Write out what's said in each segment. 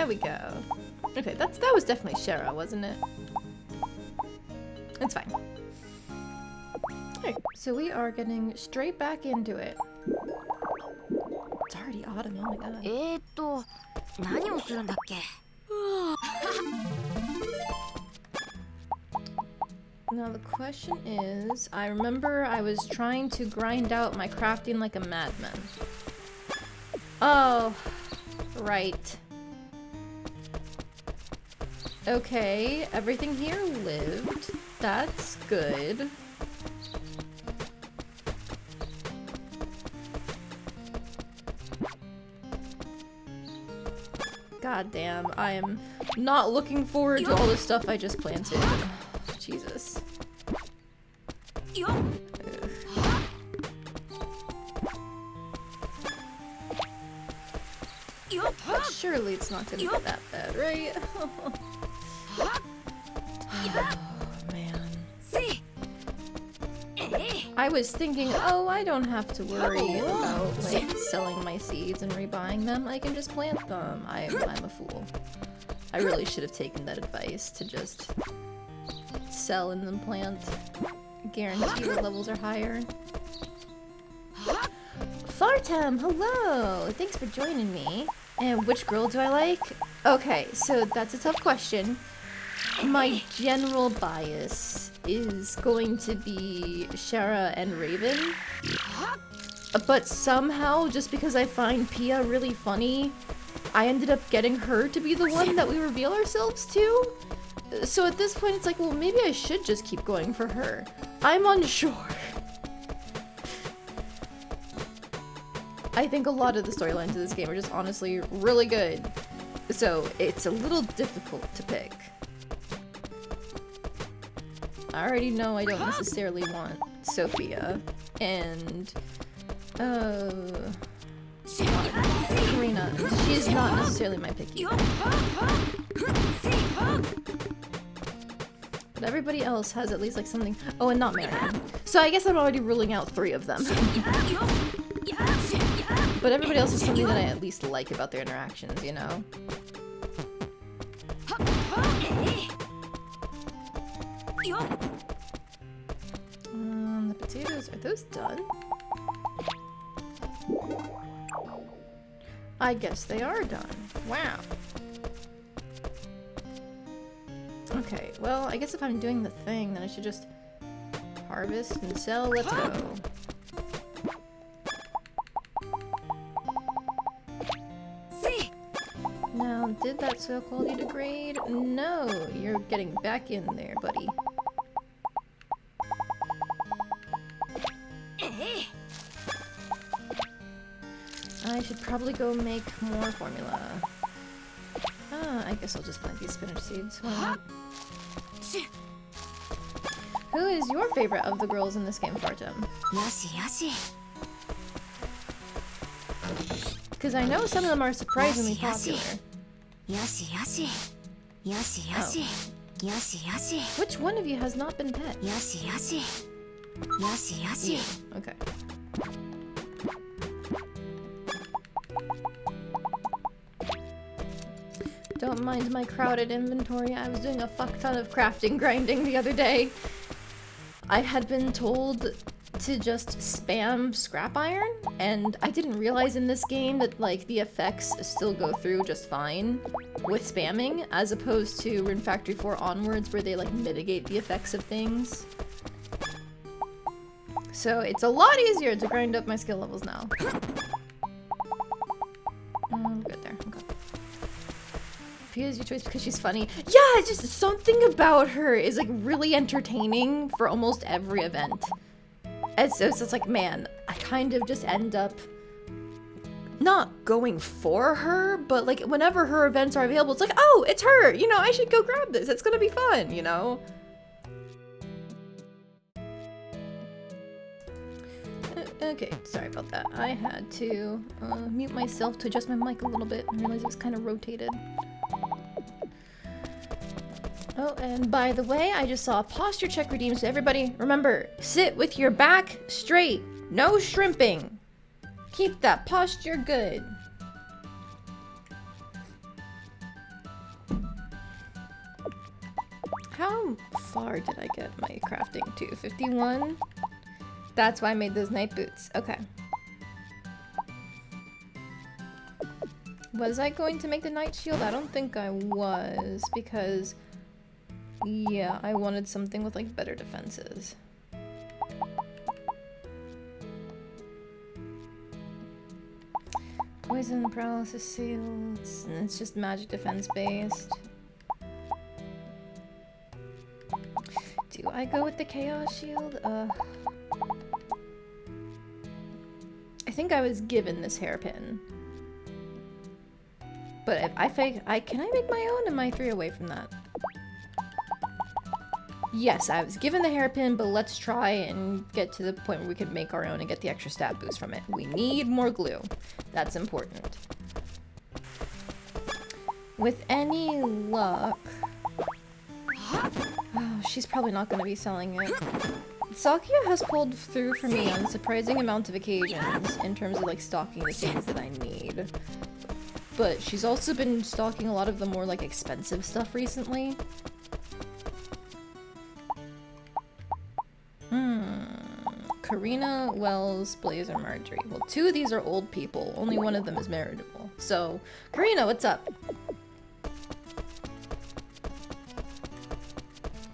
There we go. Okay, that was definitely Shara, wasn't it? It's fine. Alright, so we are getting straight back into it. It's already autumn, oh my god. 何をするんだっけ? Now the question is, I remember I was trying to grind out my crafting like a madman. Oh, right. Okay, everything here lived. That's good. God damn, I am not looking forward to all the stuff I just planted. Jesus. But surely it's not gonna be that bad, right? Oh, man. I was thinking, oh, I don't have to worry about like selling my seeds and rebuying them. I can just plant them. I'm a fool. I really should have taken that advice to just sell and then plant. Guarantee the levels are higher. Fartam, hello! Thanks for joining me. And which girl do I like? Okay, so that's a tough question. My general bias is going to be Shara and Raven. But somehow, just because I find Pia really funny, I ended up getting her to be the one that we reveal ourselves to. So at this point, it's like, well, maybe I should just keep going for her. I'm unsure. I think a lot of the storylines of this game are just honestly really good. So it's a little difficult to pick. I already know I don't necessarily want Sophia. And Karina. She's not necessarily my pick either. But everybody else has at least like something. Oh, and not Marion. So I guess I'm already ruling out 3 of them. But everybody else has something that I at least like about their interactions, you know? The potatoes, are those done? I guess they are done. Wow. Okay, well, I guess if I'm doing the thing, then I should just harvest and sell. Let's go. Now, did that soil quality degrade? No, you're getting back in there, buddy. I should probably go make more formula. I guess I'll just plant these spinach seeds. Why not? Who is your favorite of the girls in this game, Fartum? Because I know some of them are surprisingly popular. Oh. Which one of you has not been pet? You. Okay. Don't mind my crowded inventory. I was doing a fuck ton of crafting grinding the other day. I had been told to just spam scrap iron, and I didn't realize in this game that like the effects still go through just fine with spamming, as opposed to Rune Factory 4 onwards where they like mitigate the effects of things. So it's a lot easier to grind up my skill levels now. Good there. Okay. Pia's your choice because she's funny. Yeah, it's just something about her is like really entertaining for almost every event. And so it's like, man, I kind of just end up not going for her, but like whenever her events are available, it's like, oh, it's her, you know, I should go grab this. It's gonna be fun, you know? Okay, sorry about that. I had to mute myself to adjust my mic a little bit and realize it was kind of rotated. Oh, and by the way, I just saw a posture check redeemed, so everybody, remember, sit with your back straight. No shrimping. Keep that posture good. How far did I get my crafting to? 51? That's why I made those night boots. Okay. Was I going to make the night shield? I don't think I was, because yeah, I wanted something with like better defenses. Poison, paralysis, seal. It's just magic defense based. Do I go with the chaos shield? I think I was given this hairpin. But if can I make my own? Am I 3 away from that? Yes, I was given the hairpin, but let's try and get to the point where we could make our own and get the extra stat boost from it. We need more glue. That's important. With any luck... Oh, she's probably not going to be selling it. Sakia has pulled through for me on a surprising amount of occasions in terms of like stocking the things that I need. But she's also been stocking a lot of the more like expensive stuff recently. Karina, Wells, Blaze, and Marjorie. Well, 2 of these are old people. Only one of them is marriageable. So, Karina, what's up?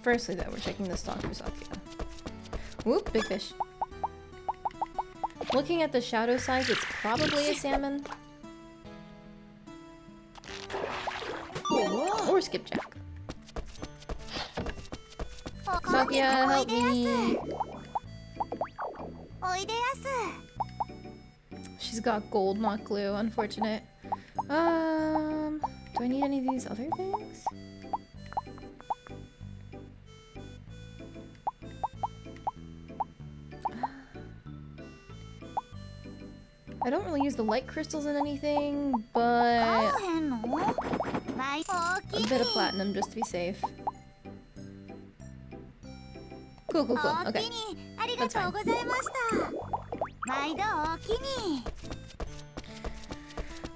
Firstly, though, we're checking the stock for Sakia. Whoop, big fish. Looking at the shadow size, it's probably a salmon. Or skipjack. Sakia, help me! She's got gold, not glue. Unfortunate. Do I need any of these other things? I don't really use the light crystals in anything, but a bit of platinum just to be safe. Cool, cool, cool. Okay. That's fine.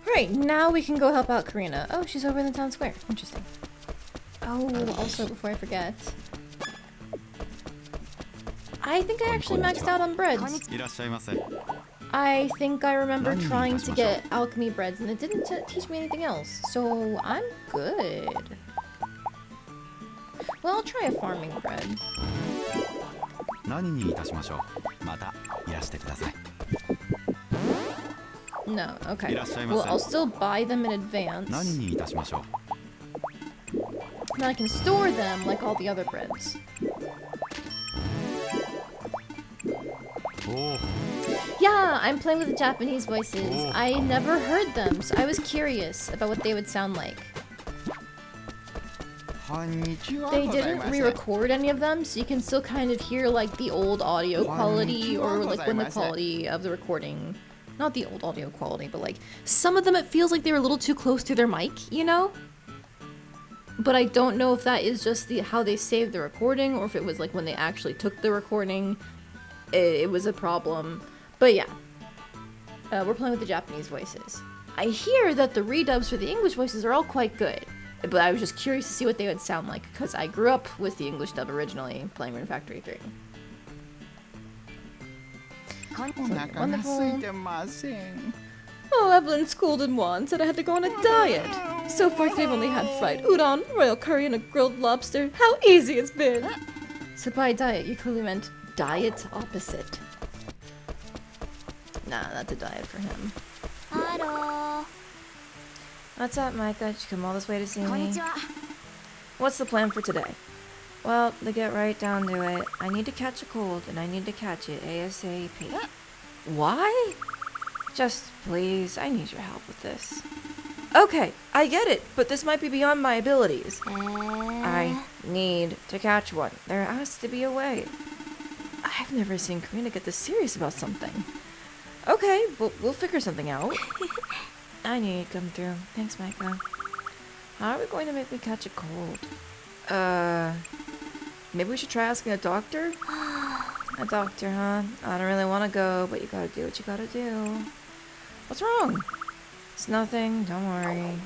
Alright, now we can go help out Karina. Oh, she's over in the town square. Interesting. Oh, also, before I forget. I think I actually maxed out on breads. I think I remember trying to get alchemy breads and it didn't teach me anything else. So, I'm good. Well, I'll try a farming bread. No, okay. Well, I'll still buy them in advance. Then I can store them like all the other breads. Yeah, I'm playing with the Japanese voices. I never heard them, so I was curious about what they would sound like. They didn't re-record any of them, so you can still kind of hear like the old audio quality or like when the quality of the recording, not the old audio quality, but like some of them it feels like they were a little too close to their mic, you know? But I don't know if that is just how they saved the recording or if it was like when they actually took the recording, it was a problem. But yeah, we're playing with the Japanese voices. I hear that the redubs for the English voices are all quite good. But I was just curious to see what they would sound like, because I grew up with the English dub originally, playing Rune Factory 3. Wonderful. Oh, Evelyn scolded Juan and said I had to go on a diet. So far they've only had fried udon, royal curry, and a grilled lobster. How easy it's been! So by diet, you clearly meant diet opposite. Nah, that's a diet for him. Hello. What's up, Micah? Did you come all this way to see me? What's the plan for today? Well, to get right down to it, I need to catch a cold, and I need to catch it ASAP. Why? Just please, I need your help with this. Okay, I get it, but this might be beyond my abilities. I need to catch one. There has to be a way. I've never seen Karina get this serious about something. Okay, we'll figure something out. I knew you'd come through. Thanks, Micah. How are we going to make me catch a cold? Maybe we should try asking a doctor? A doctor, huh? I don't really want to go, but you gotta do what you gotta do. What's wrong? It's nothing, don't worry.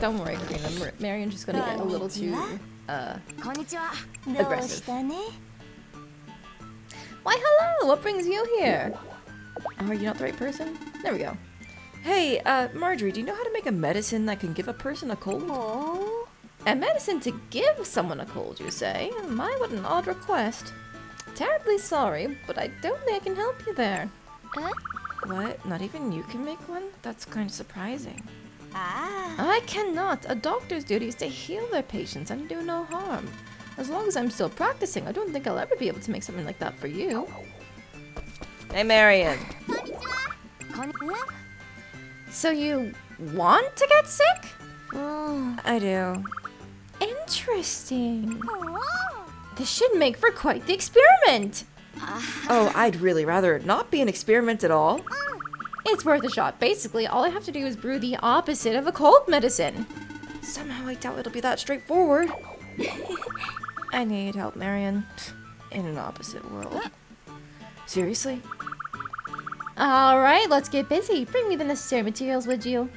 Don't worry, Karina. Marion's just gonna get a little too, こんにちは。 aggressive. どうしたね? Why, hello! What brings you here? Oh, are you not the right person? There we go. Hey, Marjorie, do you know how to make a medicine that can give a person a cold? Oh. A medicine to give someone a cold, you say? My, what an odd request. Terribly sorry, but I don't think I can help you there. What? Not even you can make one? That's kind of surprising. Ah. I cannot. A doctor's duty is to heal their patients and do no harm. As long as I'm still practicing, I don't think I'll ever be able to make something like that for you. Hey, Marion. こんにちは。こんにちは。 So you want to get sick? I do. Interesting. おー This should make for quite the experiment. Oh, I'd really rather it not be an experiment at all. It's worth a shot. Basically, all I have to do is brew the opposite of a cold medicine. Somehow I doubt it'll be that straightforward. I need help, Marion. In an opposite world. Seriously? Alright, let's get busy. Bring me the necessary materials, would you?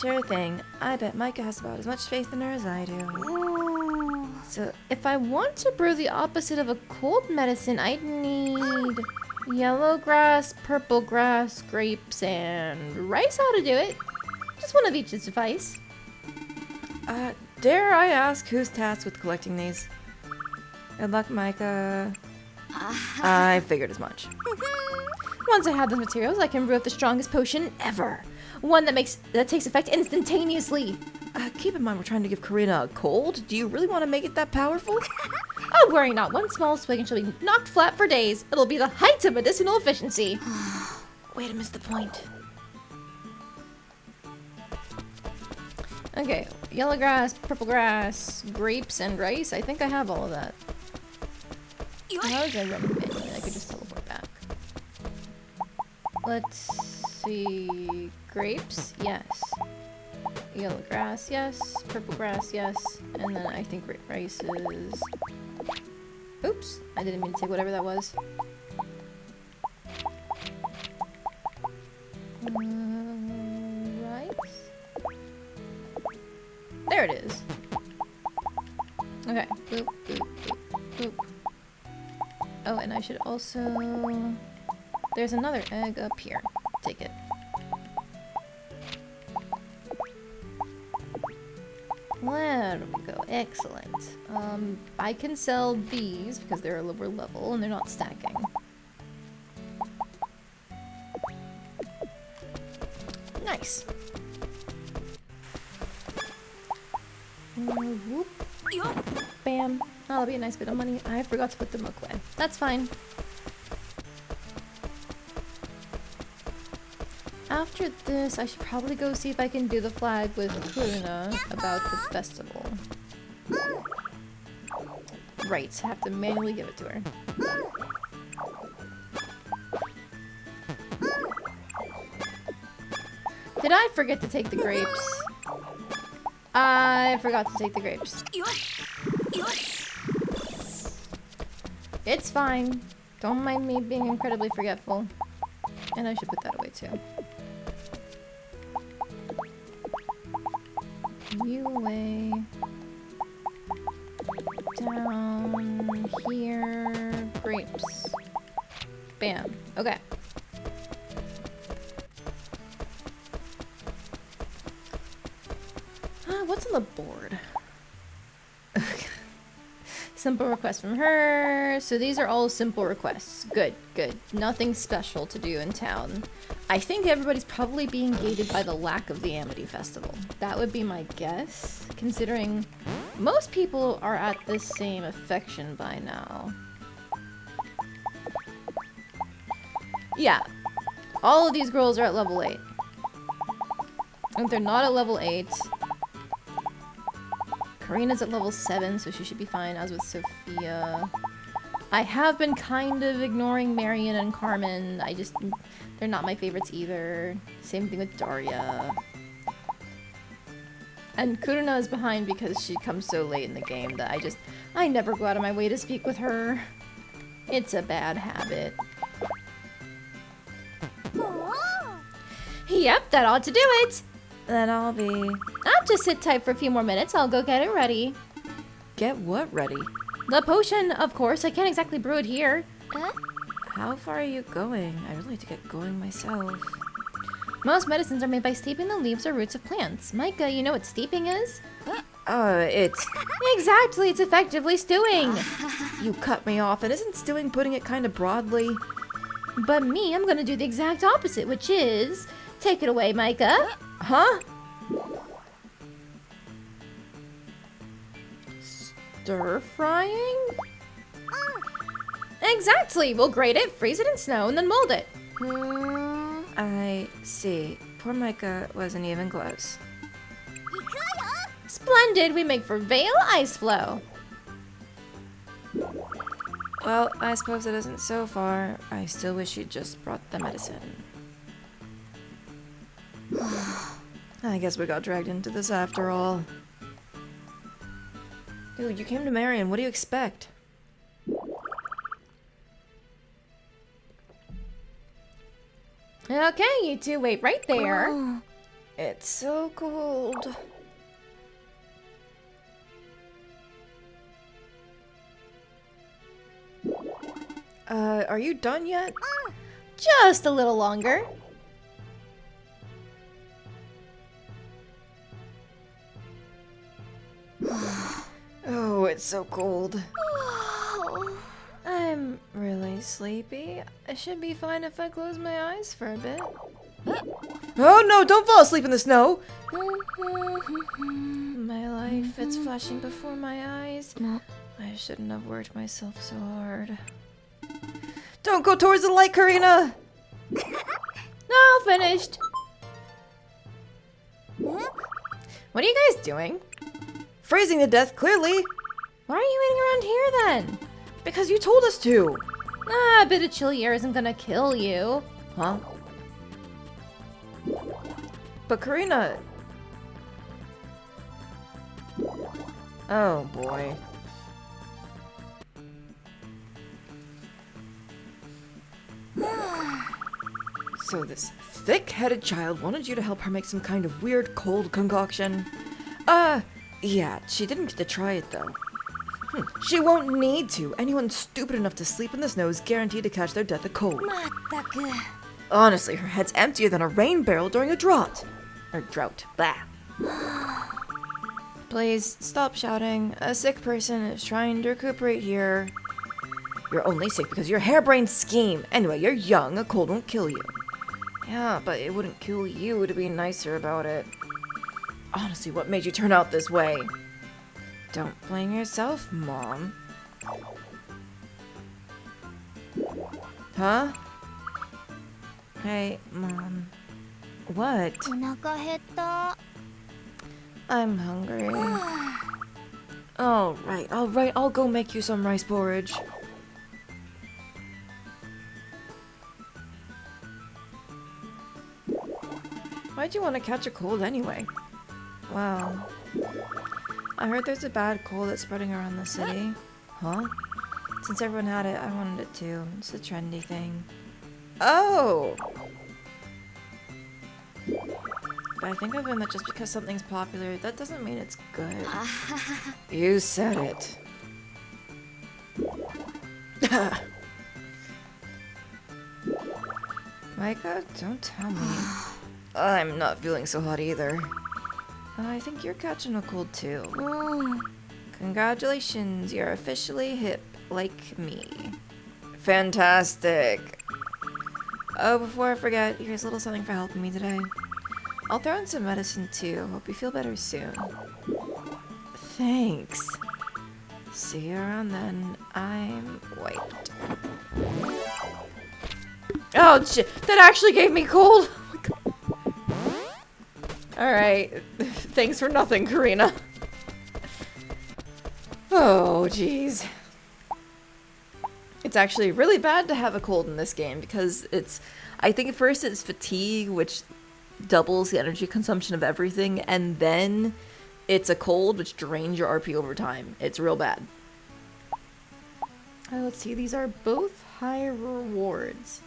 Sure thing. I bet Micah has about as much faith in her as I do. So, if I want to brew the opposite of a cold medicine, I'd need yellow grass, purple grass, grapes, and rice. How to do it. Just one of each is suffice. Dare I ask who's tasked with collecting these? Good luck, Micah. I figured as much. Once I have the materials, I can brew up the strongest potion ever. One that takes effect instantaneously. Keep in mind we're trying to give Karina a cold. Do you really want to make it that powerful? Oh, worry not. One small swig and she'll be knocked flat for days. It'll be the height of medicinal efficiency. Way to miss the point. Okay, yellow grass, purple grass, grapes, and rice. I think I have all of that. How did I run the menu? I could just teleport back. Let's see. Grapes, yes. Yellow grass, yes. Purple grass, yes. And then I think rice is... Oops, I didn't mean to say whatever that was. Rice? There it is. Okay. Boop, boop, boop, boop. Oh, and I should also... There's another egg up here. Take it. There we go. Excellent. I can sell these because they're a lower level and they're not stacking. Nice. Whoop. Bam. That'll be a nice bit of money. I forgot to put the milk away. That's fine. After this, I should probably go see if I can do the flag with Rune about the festival. Right, I have to manually give it to her. Did I forget to take the grapes? I forgot to take the grapes. It's fine. Don't mind me being incredibly forgetful. And I should put that away too. You away. Down here. Grapes. Bam. Okay. What's on the board? Simple request from her. So these are all simple requests. Good, good. Nothing special to do in town. I think everybody's probably being gated by the lack of the Amity Festival. That would be my guess, considering most people are at the same affection by now. Yeah. All of these girls are at level 8. And if they're not at level 8... Karina's at level 7, so she should be fine, as with Sophia. I have been kind of ignoring Marion and Carmen. They're not my favorites either. Same thing with Daria. And Kuruna is behind because she comes so late in the game that I never go out of my way to speak with her. It's a bad habit. Yep, that ought to do it! Then I'll be... I'll just sit tight for a few more minutes. I'll go get it ready. Get what ready? The potion, of course. I can't exactly brew it here. How far are you going? I'd really like to get going myself. Most medicines are made by steeping the leaves or roots of plants. Micah, you know what steeping is? It's... Exactly, it's effectively stewing. You cut me off, and isn't stewing putting it kind of broadly? But me, I'm gonna do the exact opposite, which is... Take it away, Micah. Huh? Stir frying? Exactly, we'll grate it, freeze it in snow, and then mold it. I see. Poor Micah wasn't even close. Splendid, we make for Veil Ice Flow. Well, I suppose it isn't so far. I still wish you'd just brought the medicine. I guess we got dragged into this after all. Dude, you came to Marion. What do you expect? Okay, you two wait right there. It's so cold. Are you done yet? Just a little longer. Oh, it's so cold. I'm really sleepy. I should be fine if I close my eyes for a bit. Oh no, don't fall asleep in the snow! My life, it's flashing before my eyes. I shouldn't have worked myself so hard. Don't go towards the light, Karina! All finished. What are you guys doing? Freezing to death, clearly! Why are you waiting around here then? Because you told us to! A bit of chilly air isn't gonna kill you. Huh? But Karina... Oh boy. So this thick-headed child wanted you to help her make some kind of weird cold concoction? Yeah, she didn't get to try it though. She won't need to. Anyone stupid enough to sleep in the snow is guaranteed to catch their death of cold. Honestly, her head's emptier than a rain barrel during a drought. Or drought. Blah. Please, stop shouting. A sick person is trying to recuperate here. You're only sick because of your harebrained scheme. Anyway, you're young. A cold won't kill you. Yeah, but it wouldn't kill you to be nicer about it. Honestly, what made you turn out this way? Don't blame yourself, Mom. Huh? Hey, Mom. What? お腹減った I'm hungry. Alright, I'll go make you some rice porridge. Why'd you want to catch a cold anyway? Wow. I heard there's a bad cold that's spreading around the city. Huh? Since everyone had it, I wanted it too. It's a trendy thing. Oh! But I think of him that just because something's popular, that doesn't mean it's good. You said it. Micah, don't tell me. I'm not feeling so hot either. I think you're catching a cold too. Congratulations, you're officially hip, like me. Fantastic. Oh, before I forget, here's a little something for helping me today. I'll throw in some medicine too. Hope you feel better soon. Thanks. See you around then. I'm wiped. Oh, shit. That actually gave me cold. Alright. Thanks for nothing, Karina. Oh, jeez. It's actually really bad to have a cold in this game because it's... I think at first it's fatigue, which doubles the energy consumption of everything, and then it's a cold, which drains your RP over time. It's real bad. Let's see, these are both high rewards.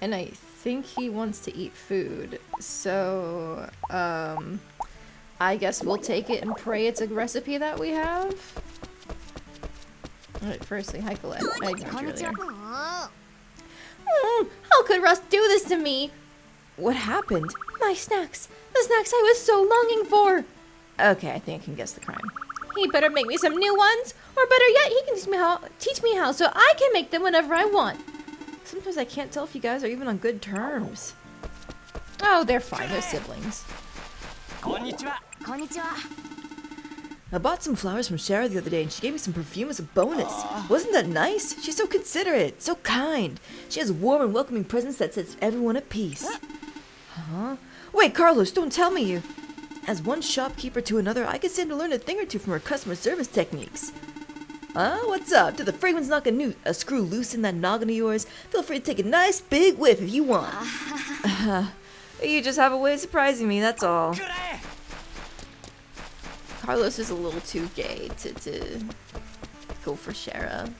And I think he wants to eat food. So, I guess we'll take it and pray it's a recipe that we have. Alright, firstly, hi Colette. I ignored you earlier. How could Russ do this to me? What happened? My snacks. The snacks I was so longing for. Okay, I think I can guess the crime. He better make me some new ones. Or better yet, he can teach me how so I can make them whenever I want. Sometimes I can't tell if you guys are even on good terms. Oh, they're fine. They're siblings. I bought some flowers from Shara the other day and she gave me some perfume as a bonus. Wasn't that nice? She's so considerate, so kind. She has warm and welcoming presence that sets everyone at peace. Huh? Wait, Carlos, don't tell me you... As one shopkeeper to another, I could stand to learn a thing or two from her customer service techniques. What's up? Did the fragrance knock a screw loose in that noggin of yours? Feel free to take a nice big whiff if you want. You just have a way of surprising me, that's all. Carlos is a little too gay to go for Shara.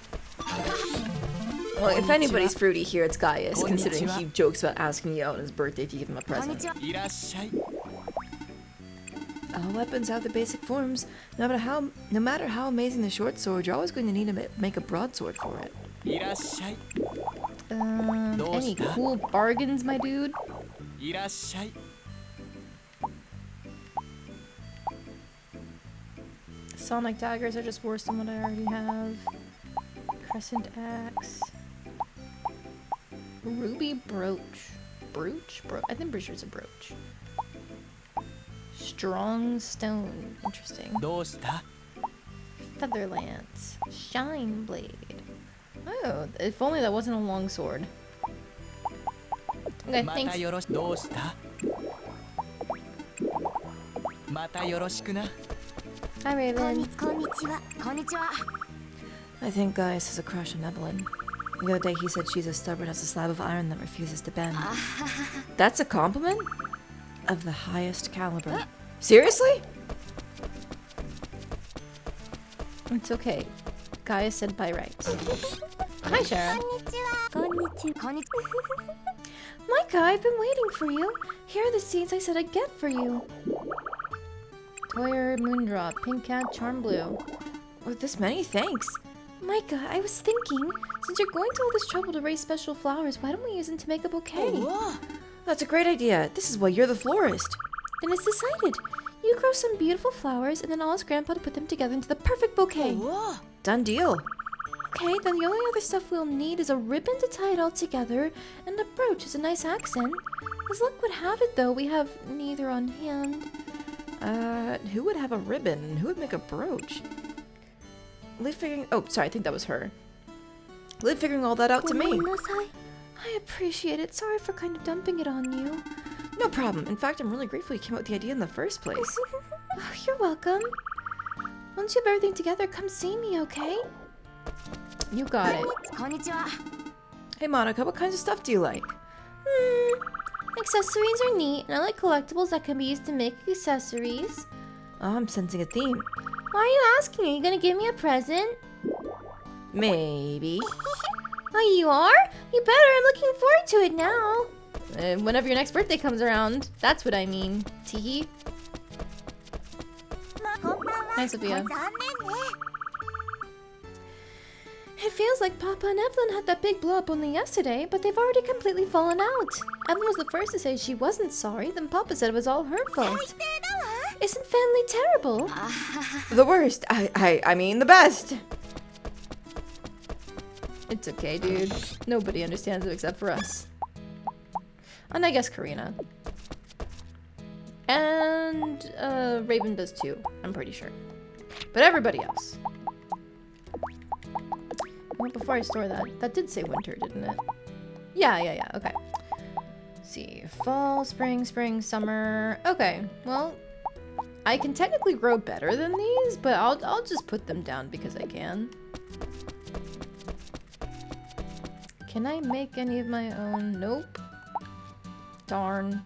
Well, if anybody's fruity here, it's Gaius, considering he jokes about asking you out on his birthday if you give him a present. All weapons have the basic forms. No matter how amazing the short sword, you're always going to need to make a broadsword for it. Any cool bargains, my dude? Sonic daggers are just worse than what I already have. Crescent axe. Ruby brooch. Brooch? I'm pretty sure it's a brooch. Strong stone. Interesting. Feather lance. Shine blade. Oh, if only that wasn't a long sword. Okay, thanks. Hi, Raven. I think Gaius has a crush on Evelyn. The other day he said she's as stubborn as a slab of iron that refuses to bend. That's a compliment? Of the highest caliber. Seriously? It's okay. Gaia said by rights. Hi, Shara. Micah, I've been waiting for you. Here are the seeds I said I'd get for you. Toyer, Moondrop, Pink Cat, Charm Blue. With this many, thanks. Micah, I was thinking, since you're going to all this trouble to raise special flowers, why don't we use them to make a bouquet? That's a great idea. This is why you're the florist. Then it's decided. You grow some beautiful flowers, and then I'll ask Grandpa to put them together into the perfect bouquet. Done deal. Okay, then the only other stuff we'll need is a ribbon to tie it all together, and a brooch as a nice accent. As luck would have it, though, we have neither on hand. Who would have a ribbon and who would make a brooch? Leave figuring... Oh, sorry, I think that was her. Leave figuring all that out to me. I appreciate it. Sorry for kind of dumping it on you. No problem. In fact, I'm really grateful you came up with the idea in the first place. Oh, you're welcome. Once you have everything together, come see me, okay? You got it. Hey, Monica, what kinds of stuff do you like? Accessories are neat, and I like collectibles that can be used to make accessories. Oh, I'm sensing a theme. Why are you asking? Are you gonna give me a present? Maybe. Oh, you are? You better. I'm looking forward to it now. Whenever your next birthday comes around. That's what I mean. Teehee. Hi, Sophia. It feels like Papa and Evelyn had that big blow up only yesterday, but they've already completely fallen out. Evelyn was the first to say she wasn't sorry, then Papa said it was all her fault. Isn't family terrible? The worst. I mean the best. It's okay, dude. Nobody understands it except for us. And I guess Karina. And Raven does too, I'm pretty sure. But everybody else. Well, before I store that did say winter, didn't it? Yeah, okay. Let's see, fall, spring, summer. Okay, well, I can technically grow better than these, but I'll just put them down because I can. Can I make any of my own? Nope. Darn.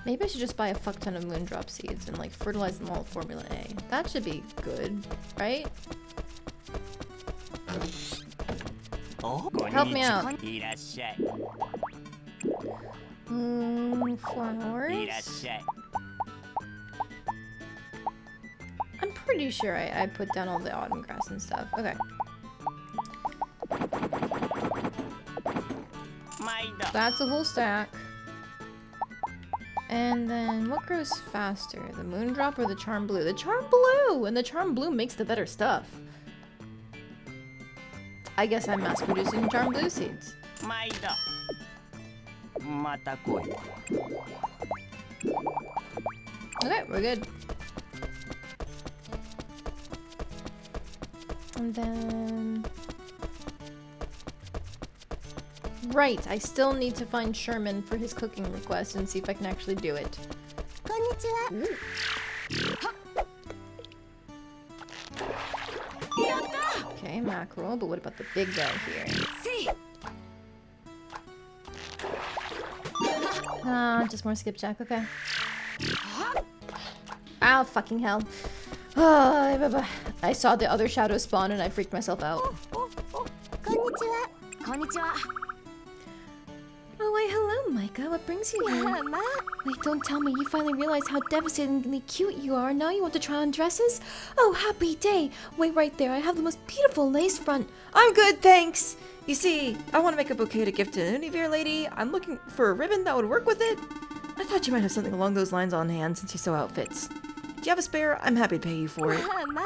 Maybe I should just buy a fuck ton of Moondrop seeds and like fertilize them all with Formula A. That should be good, right? Help me out. いらっしゃい Flowers? いらっしゃい I'm pretty sure I put down all the autumn grass and stuff. Okay. 毎度 That's a whole stack. And then what grows faster? The moondrop or the charm blue? The charm blue! And the charm blue makes the better stuff. I guess I'm mass producing charm blue seeds. 毎度また来い Okay, we're good. And then... Right, I still need to find Sherman for his cooking request and see if I can actually do it. こんにちは Okay, mackerel, but what about the big guy here? Just more skipjack, okay. Ow, fucking hell. I saw the other shadow spawn and I freaked myself out. こんにちはこんにちは Oh, wait, hello, Micah. What brings you here? まあ Wait, don't tell me you finally realized how devastatingly cute you are. Now you want to try on dresses? Oh, happy day. Wait right there. I have the most beautiful lace front. I'm good, thanks! You see, I want to make a bouquet to gift to an Univier lady. I'm looking for a ribbon that would work with it. I thought you might have something along those lines on hand since you sew outfits. Do you have a spare? I'm happy to pay you for it. まあ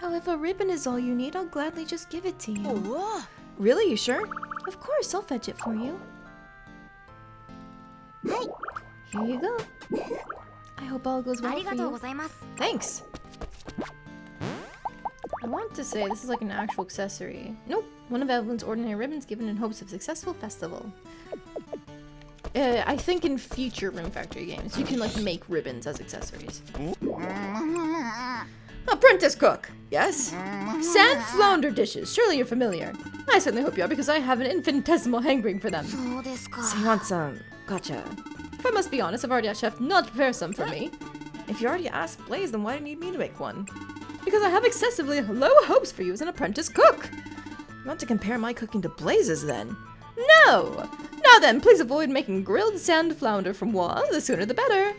Oh, if a ribbon is all you need, I'll gladly just give it to you. おお Really? You sure? Of course, I'll fetch it for you. Here you go. I hope all goes あ well りが for とう you. ございます Thanks. I want to say this is like an actual accessory. Nope. One of Evelyn's ordinary ribbons given in hopes of successful festival. I think in future Room Factory games, you can like make ribbons as accessories. Apprentice cook! Yes? Sand flounder dishes. Surely you're familiar. I certainly hope you are because I have an infinitesimal hankering for them. そうですか So you want some? Gotcha. If I must be honest, I've already asked Chef not to prepare some for me. If you already asked Blaze, then why do you need me to make one? Because I have excessively low hopes for you as an apprentice cook. You want to compare my cooking to Blaze's then? No! Now then, please avoid making grilled sand flounder for moi. The sooner the better.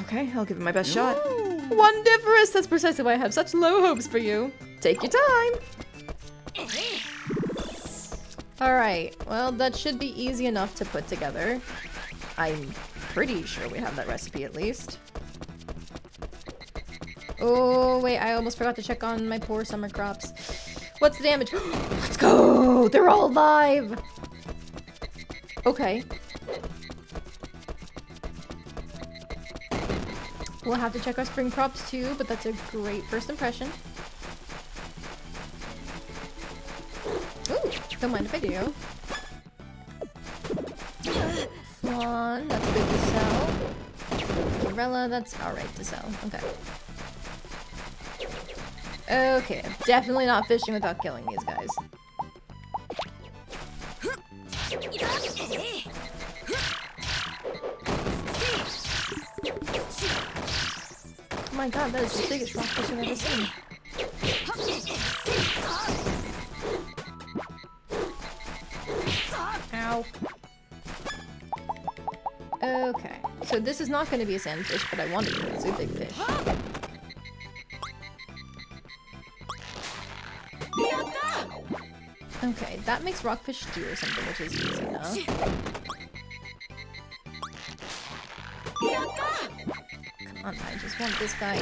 Okay, I'll give it my best shot. Wondiferous! That's precisely why I have such low hopes for you. Take your time. Alright, well, that should be easy enough to put together. I'm pretty sure we have that recipe at least. Oh, wait, I almost forgot to check on my poor summer crops. What's the damage? Let's go! They're all alive! Okay. We'll have to check our spring crops too, but that's a great first impression. Ooh, don't mind if I do. Flan, that's good to sell. Umbrella, that's alright to sell. Okay. Okay, definitely not fishing without killing these guys. Oh my god, that is the biggest rockfish I've ever seen. Ow. Okay, so this is not going to be a sandfish, but I want it to be a big fish. Okay, that makes rockfish stew or something, which is easy enough. Come on, I just want this guy.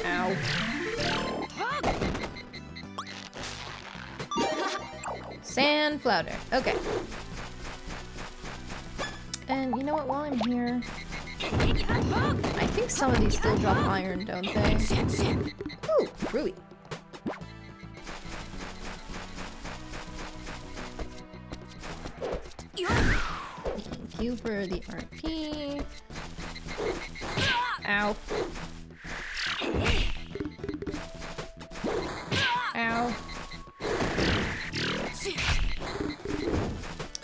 Ow. Sand flounder. Okay. And you know what, while I'm here... I think some of these still drop iron, don't they? Ooh, Rui. Thank you for the RP. Ow. Ow.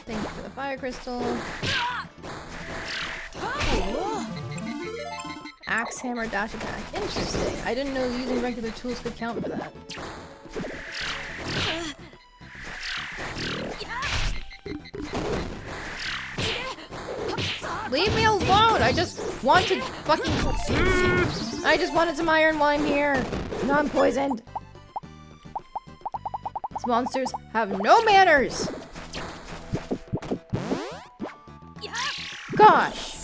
Thank you for the fire crystal. Axe, hammer, dash attack. Interesting. I didn't know using regular tools could count for that. Leave me alone! I just want to fucking... I just wanted some iron while I'm here. Non-poisoned. These monsters have no manners! Gosh!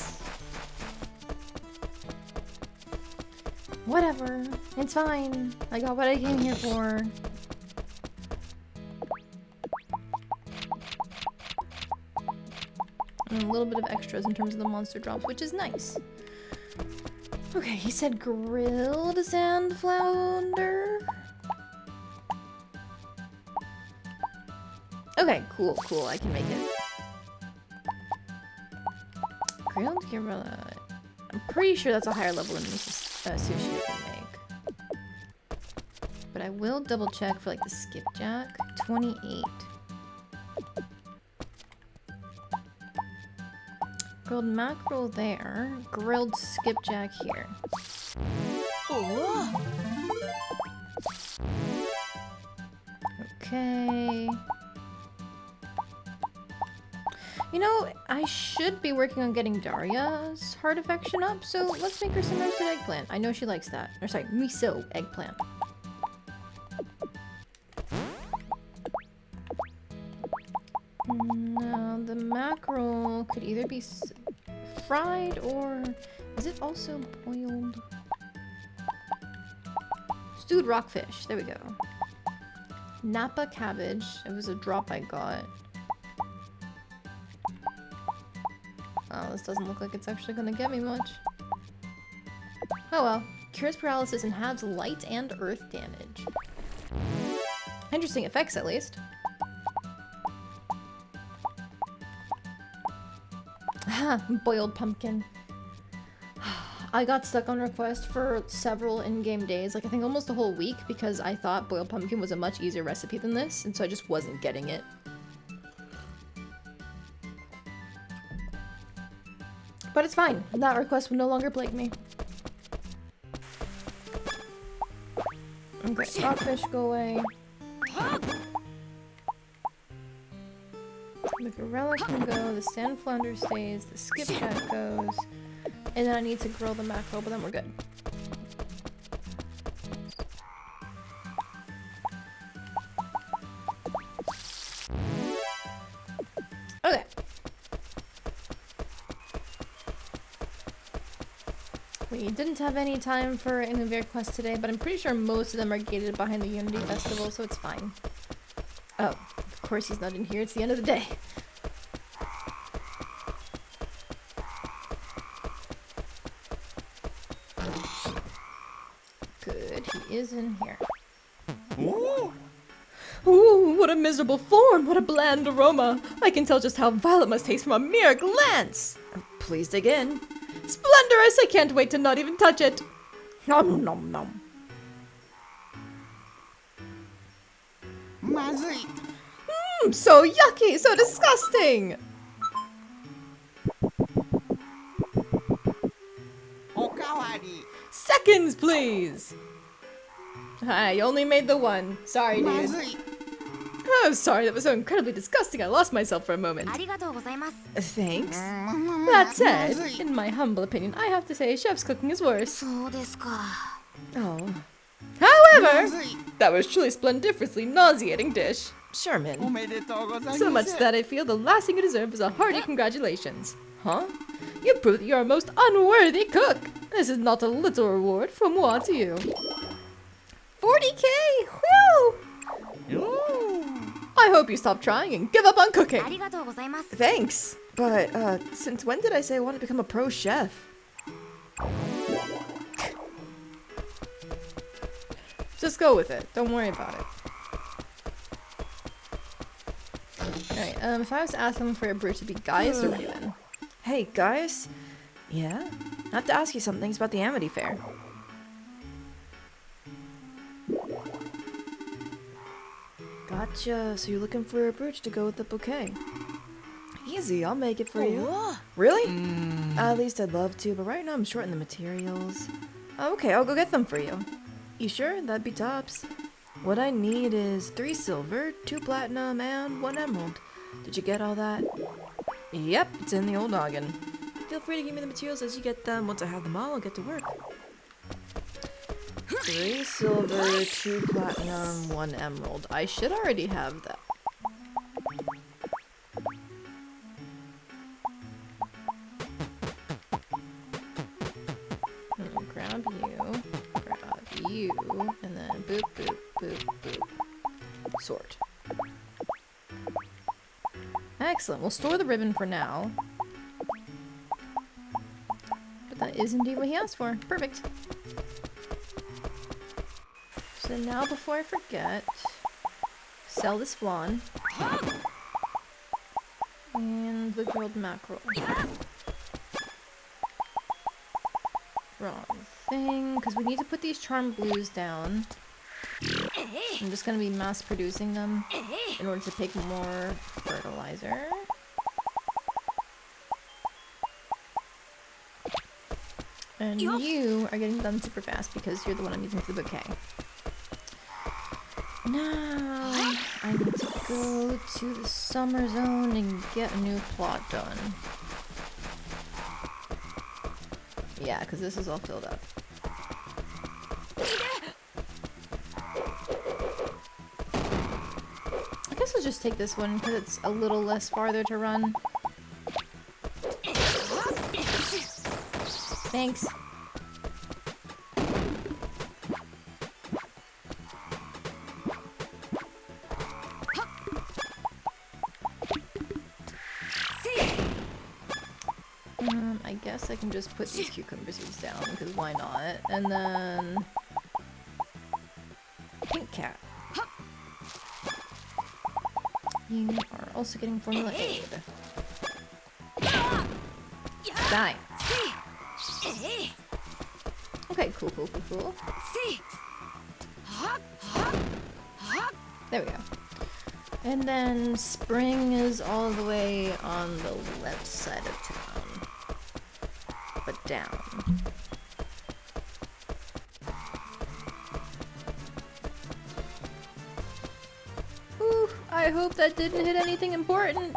Whatever. It's fine. I got what I came here for. And a little bit of extras in terms of the monster drops, which is nice. Okay, he said grilled sand flounder. Okay, cool, cool. I can make it. Grilled gorilla. I'm pretty sure that's a higher level than sushi you can make. But I will double check for like the skipjack. 28. Grilled mackerel there. Grilled skipjack here. Oh. Okay. You know, I should be working on getting Daria's heart affection up, so let's make her some roasted eggplant. I know she likes that. Or sorry, miso eggplant. Now, the mackerel could either be fried or... Is it also boiled? Stewed rockfish. There we go. Napa cabbage. It was a drop I got. Oh, this doesn't look like it's actually gonna get me much. Oh well. Cures paralysis and halves light and earth damage. Interesting effects, at least. Boiled pumpkin. I got stuck on request for several in-game days, like I think almost a whole week, because I thought boiled pumpkin was a much easier recipe than this, and so I just wasn't getting it. But it's fine. That request will no longer plague me. Okay, rockfish go away. The gorilla can go, the sand flounder stays, the skipjack goes, and then I need to grill the mackerel, but then we're good. Okay. We didn't have any time for an Innovair quest today, but I'm pretty sure most of them are gated behind the Unity Festival, so it's fine. Oh, of course he's not in here. It's the end of the day. Good, he is in here. Ooh. Ooh, what a miserable form! What a bland aroma! I can tell just how vile it must taste from a mere glance! Please dig in. Splendorous! I can't wait to not even touch it! Nom nom nom. Mazui. So yucky! So disgusting! Okawari. Seconds, please! I only made the one. Sorry, dude. Mazui. Oh, sorry, that was so incredibly disgusting. I lost myself for a moment. ありがとうございます Thanks. That That said, in my humble opinion, I have to say chef's cooking is worse. そうですか Oh. However, that was truly splendiferously nauseating dish. Sherman. So much that I feel the last thing you deserve is a hearty congratulations. Huh? You prove that you're a most unworthy cook. This is not a little reward from moi to you. 40k! Whew! I hope you stop trying and give up on あ cooking. りがとうございます Thanks. But, since when did I say I want to become a pro chef? Just go with it. Don't worry about it. Alright, if I was to ask someone for a brew to be Gaius or Rune? Hey, guys. Yeah? I have to ask you some things about the Amity Fair. Gotcha. So you're looking for a brooch to go with the bouquet. Easy, I'll make it for you. Really? At least I'd love to, but right now I'm short on the materials. Okay, I'll go get them for you. You sure? That'd be tops. What I need is 3 silver, 2 platinum, and 1 emerald. Did you get all that? Yep, it's in the old noggin. feel free to give me the materials as you get them. Once I have them all, I'll get to work. 3 silver, 2 platinum, 1 emerald. I should already have that. Grab you, and then boop, boop, boop, boop. Sort. Excellent. We'll store the ribbon for now. But that is indeed what he asked for. Perfect. So now, before I forget, sell this flan. And the grilled mackerel. Wrong thing, because we need to put these charm blues down. I'm just going to be mass producing them in order to pick more fertilizer. And you are getting done super fast because you're the one I'm using for the bouquet. Now, I need to go to the summer zone and get a new plot done. Yeah, because this is all filled up. I guess I'll just take this one because it's a little less farther to run. Thanks. I guess I can just put these cucumber seeds down because why not? And then pink cat. You are also getting formula aid. Die. Okay, cool. There we go. And then spring is all the way on the left side of town. But down. Ooh, I hope that didn't hit anything important.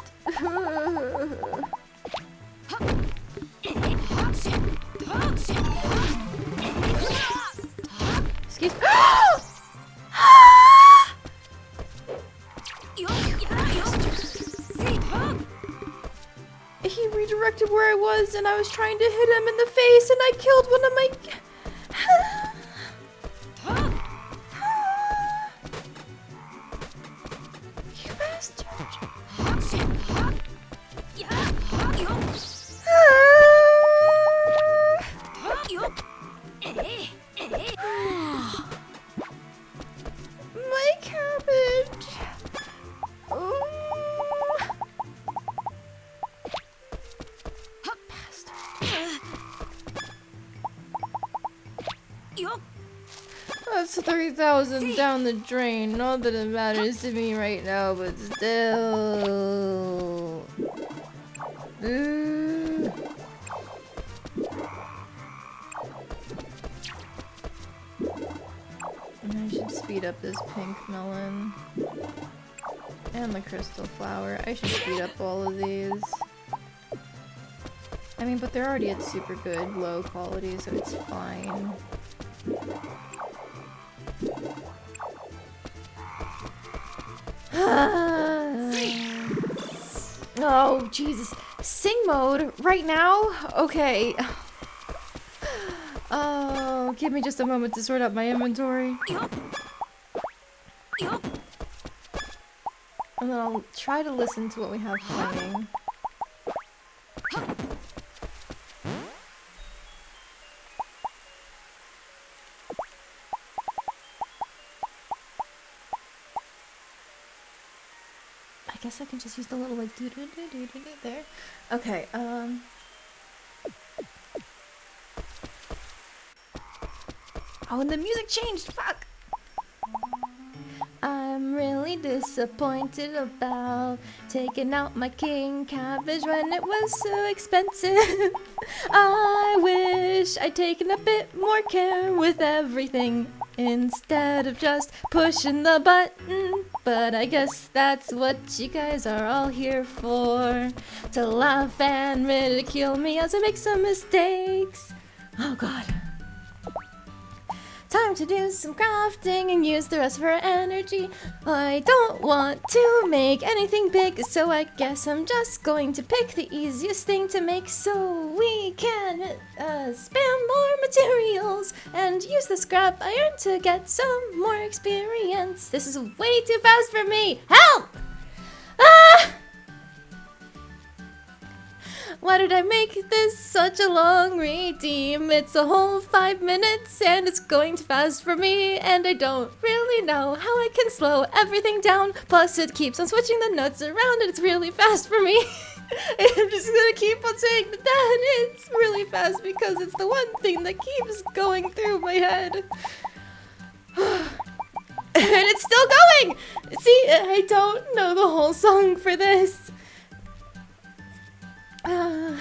Excuse me. He redirected where I was and I was trying to hit him in the face and I killed one of my... You bastard. My cabbage. That's 3,000 down the drain. Not that it matters to me right now, but still. And I should speed up this pink melon. And the crystal flower. I should speed up all of these. I mean, but they're already at super good, low quality, so it's fine. Oh, Jesus. Sing mode right now? Okay. Oh, give me just a moment to sort out my inventory. And then I'll try to listen to what we have playing. I guess I can just use the little like doo doo doo doo doo doo there. Okay, Oh, and the music changed! Fuck! I'm really disappointed about taking out my king cabbage when it was so expensive. I wish I'd taken a bit more care with everything instead of just pushing the button. But I guess that's what you guys are all here for, to laugh and ridicule me as I make some mistakes. Oh god. Time to do some crafting and use the rest of her energy. I don't want to make anything big, so I guess I'm just going to pick the easiest thing to make so we can spam more materials and use the scrap iron to get some more experience. This is way too fast for me. Help! Ah! Why did I make this such a long redeem? It's a whole 5 minutes and it's going too fast for me, and I don't really know how I can slow everything down. Plus it keeps on switching the notes around and it's really fast for me. I'm just gonna keep on saying that it's really fast because it's the one thing that keeps going through my head. And it's still going! See, I don't know the whole song for this. How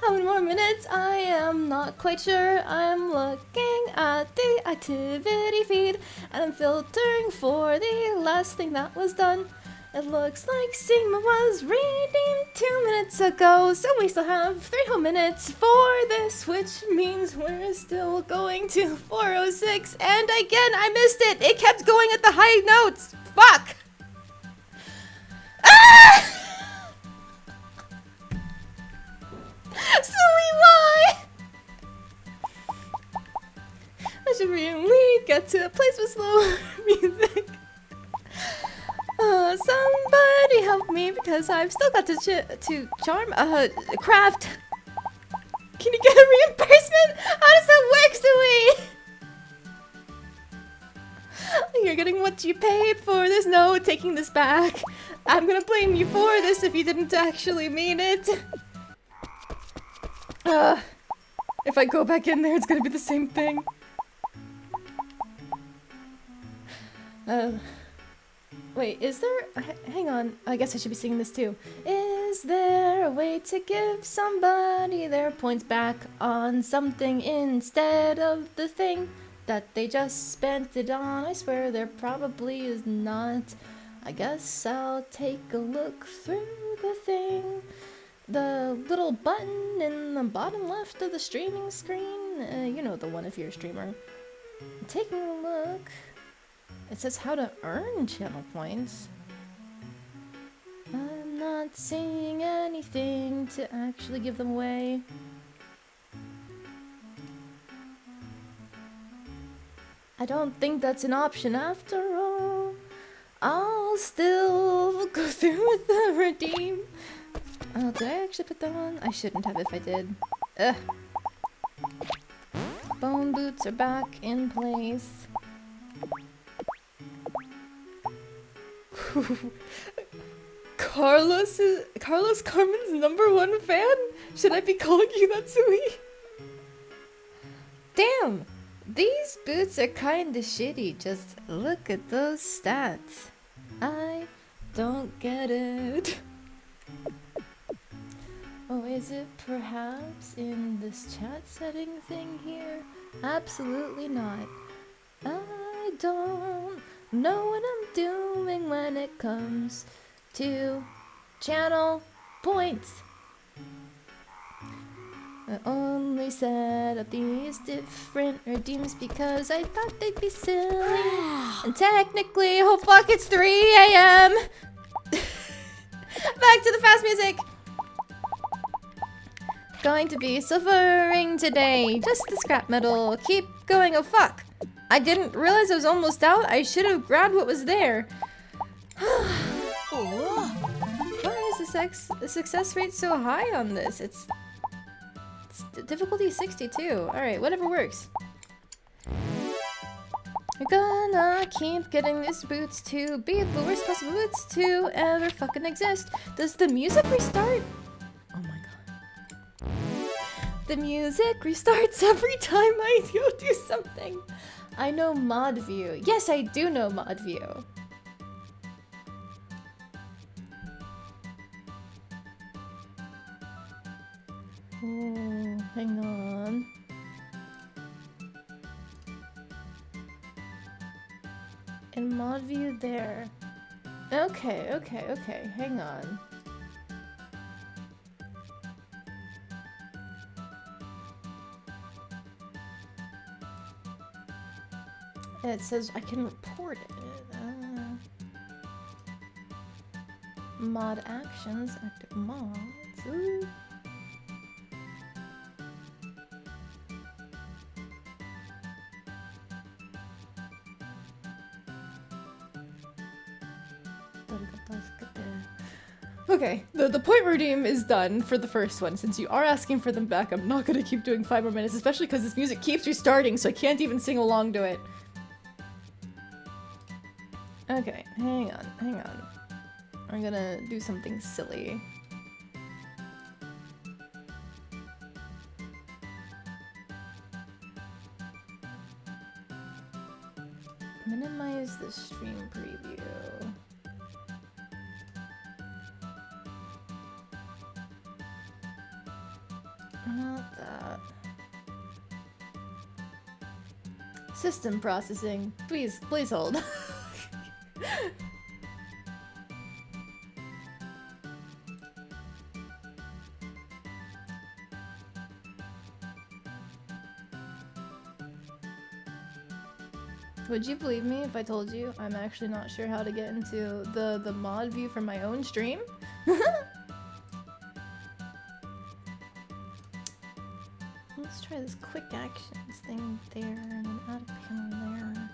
many more minutes? I am not quite sure. I'm looking at the activity feed and I'm filtering for the last thing that was done. It looks like Sigma was reading 2 minutes ago, so we still have 3 whole minutes for this, which means we're still going to 4:06. And again, I missed it. It kept going at the high notes. Fuck! Ah! Silly lie! I should really get to a place with slow music. Somebody help me because I've still got to craft. Can you get a reimbursement? How does that work, Sui? You're getting what you paid for. There's no taking this back. I'm gonna blame you for this if you didn't actually mean it. If I go back in there, it's gonna be the same thing. Wait, is there... hang on, I guess I should be singing this too. Is there a way to give somebody their points back on something instead of the thing that they just spent it on? I swear there probably is not. I guess I'll take a look through the thing. The little button in the bottom left of the streaming screen. You know the one if you're a streamer. Taking a look. It says how to earn channel points. I'm not seeing anything to actually give them away. I don't think that's an option after all. I'll still go through with the redeem. Did I actually put that on? I shouldn't have if I did. Ugh. Bone boots are back in place. Carlos Carmen's #1 fan? Should I be calling you that, Sui? Damn! These boots are kinda shitty. Just look at those stats. I don't get it. Oh, is it perhaps in this chat setting thing here? Absolutely not. I don't know what I'm doing when it comes to channel points. I only set up these different redeems because I thought they'd be silly. And technically, oh fuck, it's 3 AM! Back to the fast music! Going to be suffering today. Just the scrap metal. Keep going. Oh fuck. I didn't realize I was almost out. I should have grabbed what was there. Why is the success rate so high on this? It's difficulty 62. Alright, whatever works. We're gonna keep getting these boots to be the worst possible boots to ever fucking exist. Does the music restart? Oh my god. The music restarts every time I go do something. I know mod view. Yes, I do know mod view. Oh, hang on. And mod view there. Okay, okay, okay. Hang on. It says I can report it. Mod actions, active mods. Ooh. Okay, the point redeem is done for the first one. Since you are asking for them back, I'm not gonna keep doing 5 more minutes, especially because this music keeps restarting, so I can't even sing along to it. Okay, hang on, hang on. I'm gonna do something silly. Minimize the stream preview. Not that. System processing. Please hold. Would you believe me if I told you I'm actually not sure how to get into the mod view for my own stream? Let's try this quick actions thing there and then add a panel there.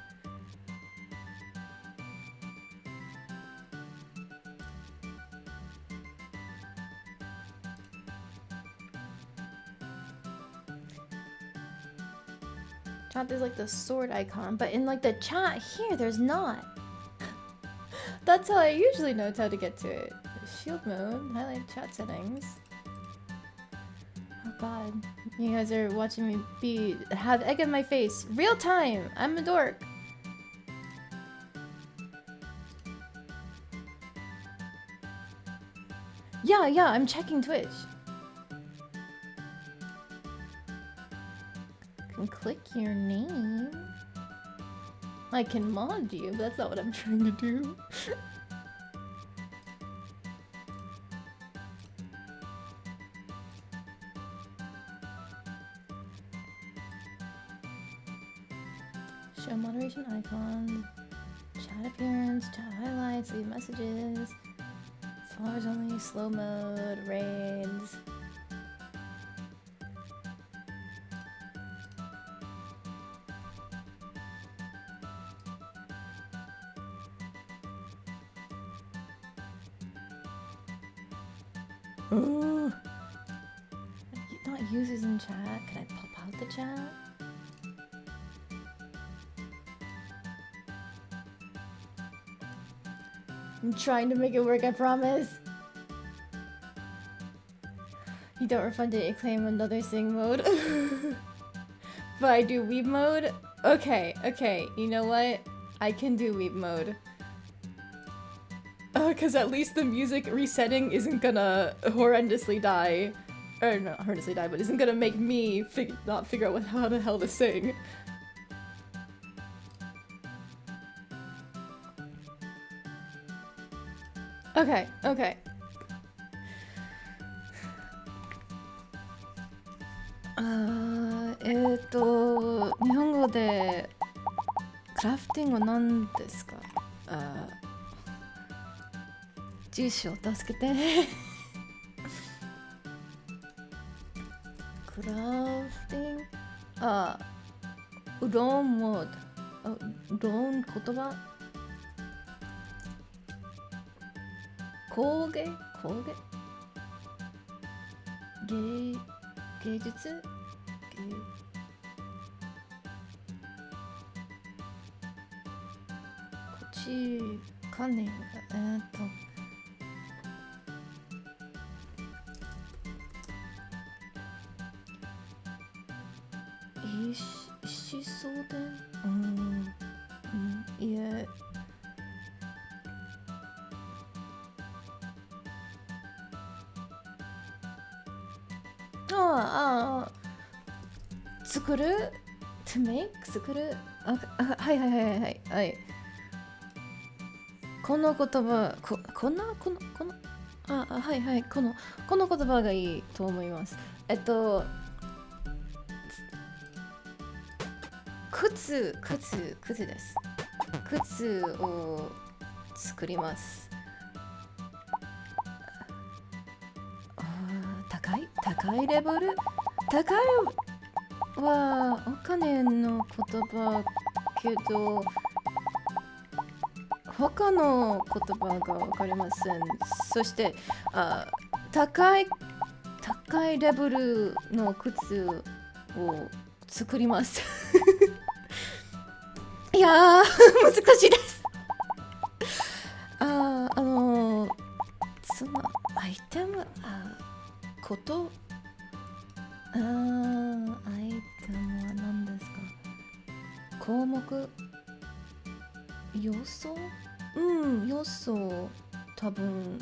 Chat, there's like the sword icon, but in like the chat here, there's not. That's how I usually know how to get to it. Shield mode, highlight chat settings. Oh god, you guys are watching me have egg in my face. Real time, I'm a dork. Yeah, I'm checking Twitch. Can click your name. I can mod you, but that's not what I'm trying to do. Show moderation icons, chat appearance, chat highlights, leave messages, followers only, slow mode, raids. Ooh. Not users in chat. Can I pop out the chat? I'm trying to make it work, I promise. You don't refund it, claim another sing mode. But I do weeb mode? Okay, you know what? I can do weeb mode. Cause at least the music resetting isn't gonna horrendously die. Or not horrendously die, but isn't gonna make me not figure out how the hell to sing. Okay. 日本語でクラフティングは何ですか？住所助けて。クラフティング、うどんモード。うどん言葉？工芸？芸術？こっちカンニング。しそうで、いえ。作る to make 作るはい。この言葉、はいはい、この言葉がいいと思います。靴です。靴を作ります。高いレベル、高いはお金の言葉けど他の言葉がわかりません。そして高いレベルの靴を作ります。いやー難しいです。そのアイテムことアイテムは何ですか？項目要素？要素多分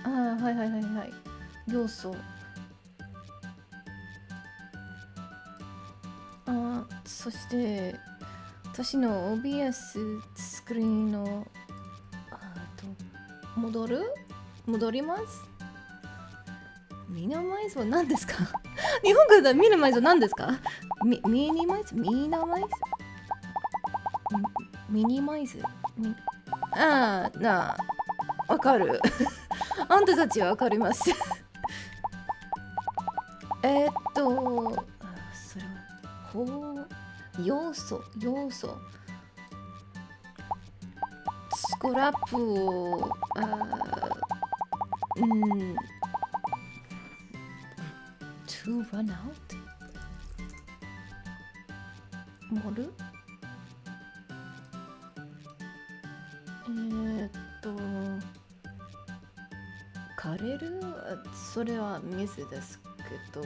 はい要素そして私の OBS スクリーンの戻ります。ミニマイズは何ですか？日本語でミニマイズは何ですか？ミニマイズわかる。あんたたちはわかります。それは要素スクラップをto run out 盛る枯れるそれは水ですけど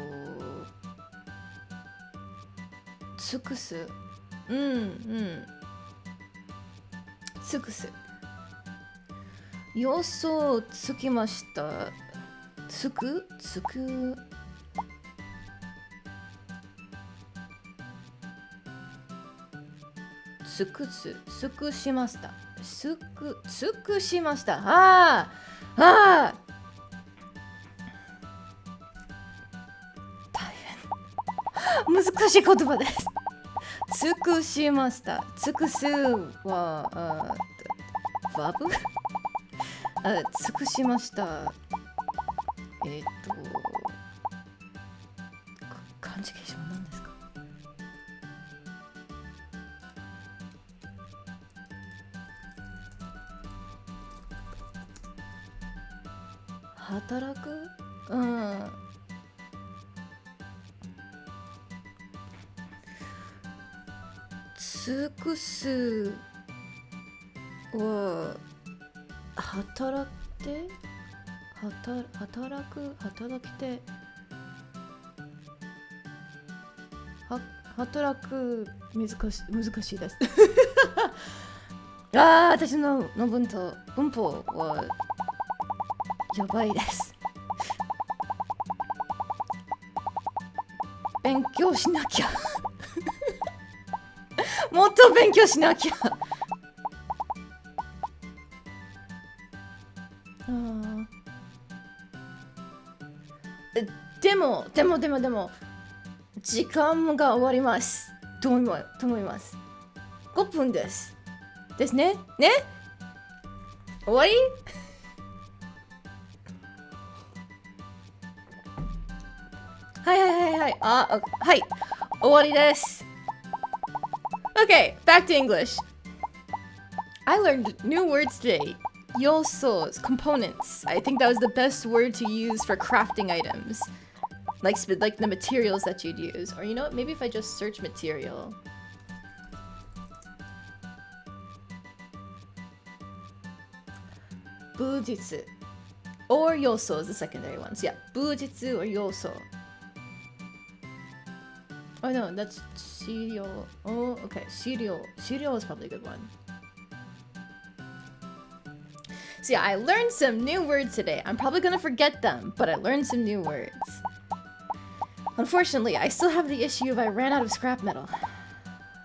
尽くす尽くす要素をつきました尽くしました尽くしました大変難しい言葉です尽くしました尽くすはバブ尽くしました漢字形式は何ですか？働く尽くすは働きて働く難しいです私の文法はやばいです勉強しなきゃもっと勉強しなきゃでも時間が終わりますと思います5分ですね終わりはい終わりです Okay, back to English. I learned new words today. Yosos, components. I think that was the best word to use for crafting items. Like the materials that you'd use. Or you know what, maybe if I just search material. Bujitsu. Or yoso is the secondary ones. Yeah, bujitsu or yoso. Oh no, that's Shiryo. Oh, okay. Shiryo is probably a good one. So yeah, I learned some new words today. I'm probably gonna forget them, but I learned some new words. Unfortunately, I still have the issue of I ran out of scrap metal.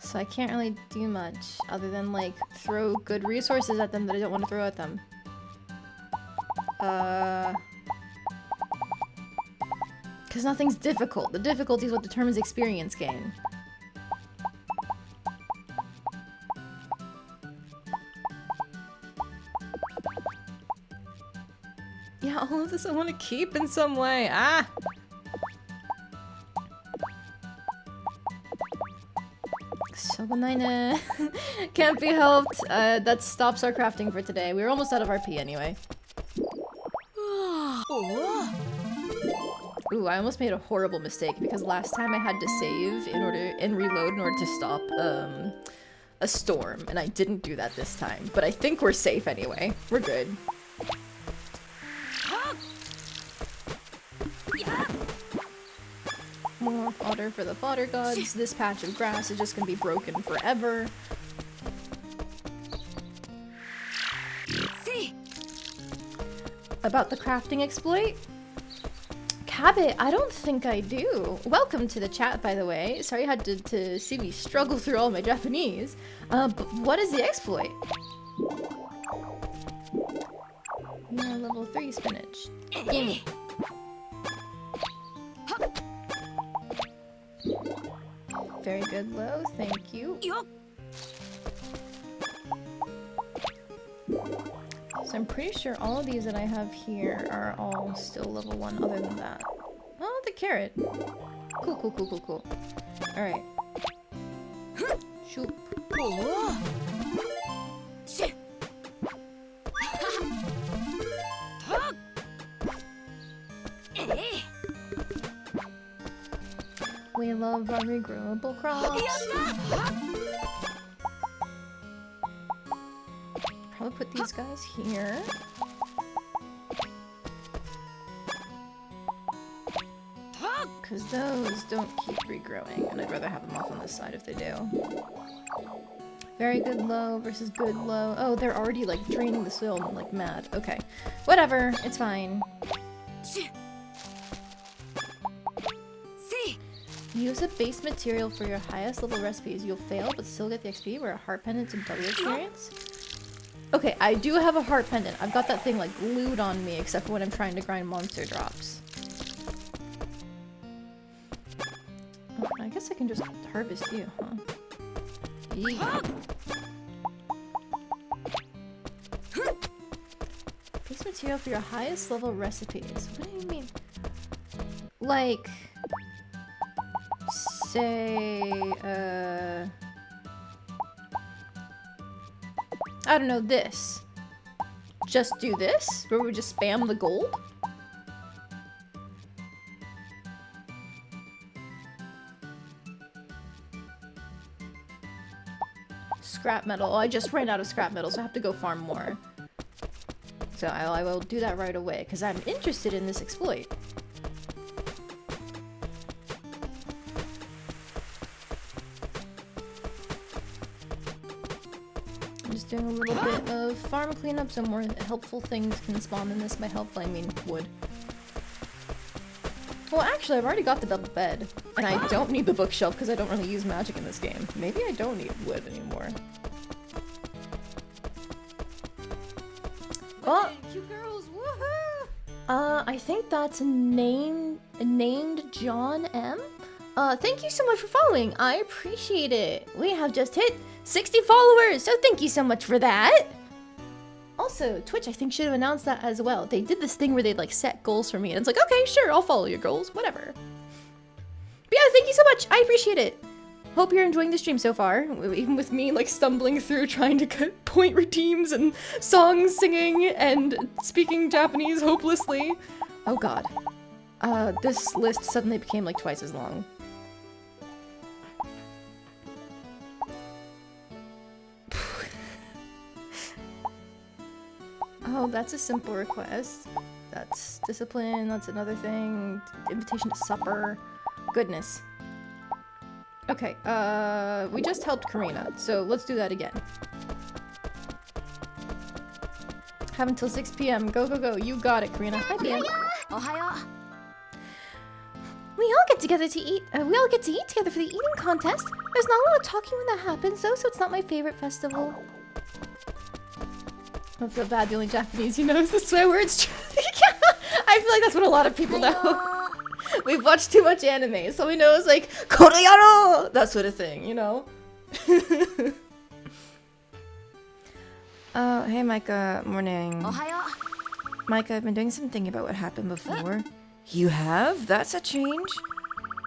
So I can't really do much other than like throw good resources at them that I don't want to throw at them. Because nothing's difficult. The difficulty is what determines experience gain. Yeah, all of this I want to keep in some way. Ah! Shogunaine. Can't be helped. That stops our crafting for today. We were almost out of RP anyway. Ooh, I almost made a horrible mistake because last time I had to save and reload in order to stop a storm, and I didn't do that this time. But I think we're safe anyway. We're good. More fodder for the fodder gods. This patch of grass is just gonna be broken forever. About the crafting exploit? Cabot, I don't think I do. Welcome to the chat, by the way. Sorry you had to see me struggle through all my Japanese. But what is the exploit? Yeah, level 3 spinach. Gimme. Very good, Lo. Thank you. So I'm pretty sure all of these that I have here are all still level 1 other than that. Oh, the carrot. Cool, cool, cool, cool, cool. Alright. Shoop. We love our regrowable crops. Probably put these guys here. Because those don't keep regrowing, and I'd rather have them off on this side if they do. Very good low versus good low. Oh, they're already like draining the soil like mad. Okay. Whatever, it's fine. Use a base material for your highest level recipes. You'll fail, but still get the XP. Wear a heart pendant to double experience. Okay, I do have a heart pendant. I've got that thing like glued on me, except for when I'm trying to grind monster drops. Oh, I guess I can just harvest you, huh? Yeah. Base material for your highest level recipes. What do you mean? Like... say, I don't know, this. Just do this? Where we just spam the gold? Scrap metal. Oh, I just ran out of scrap metal, so I have to go farm more. So I will do that right away, because I'm interested in this exploit. Doing a little bit of farm cleanup so more helpful things can spawn in this. By helpful, I mean wood. Well, actually, I've already got the double bed, and I don't need the bookshelf because I don't really use magic in this game. Maybe I don't need wood anymore. Oh! Thank you, girls! Woohoo! I think that's named John M. Thank you so much for following. I appreciate it. We have just hit 60 followers, so thank you so much for that. Also, Twitch, I think, should have announced that as well. They did this thing where they like set goals for me, and it's like, okay, sure, I'll follow your goals, whatever. But yeah, thank you so much. I appreciate it. Hope you're enjoying the stream so far, even with me like stumbling through trying to get point redeems and songs singing and speaking Japanese hopelessly. Oh god. This list suddenly became like twice as long. Oh, that's a simple request. That's discipline, that's another thing. Invitation to supper. Goodness. Okay, we just helped Karina, so let's do that again. Have until 6 p.m. Go, go, go. You got it, Karina. Hi, PM. We all get together to eat. We all get to eat together for the eating contest. There's not a lot of talking when that happens though, so it's not my favorite festival. I feel bad, the only Japanese you know is the swear words. I feel like that's what a lot of people know. We've watched too much anime, so we know it's like, Koroyaro! That sort of thing, you know? Oh, hey Micah, morning. Ohayo. Micah, I've been doing some thinking about what happened before. You have? That's a change?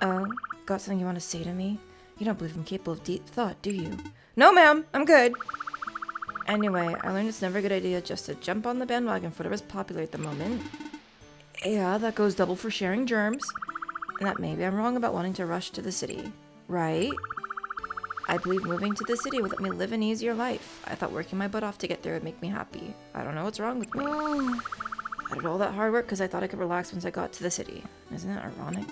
Oh, got something you want to say to me? You don't believe I'm capable of deep thought, do you? No, ma'am, I'm good. Anyway, I learned it's never a good idea just to jump on the bandwagon for whatever's popular at the moment. Yeah, that goes double for sharing germs. And that maybe I'm wrong about wanting to rush to the city, right? I believe moving to the city would let me live an easier life. I thought working my butt off to get there would make me happy. I don't know what's wrong with me. I did all that hard work because I thought I could relax once I got to the city. Isn't that ironic?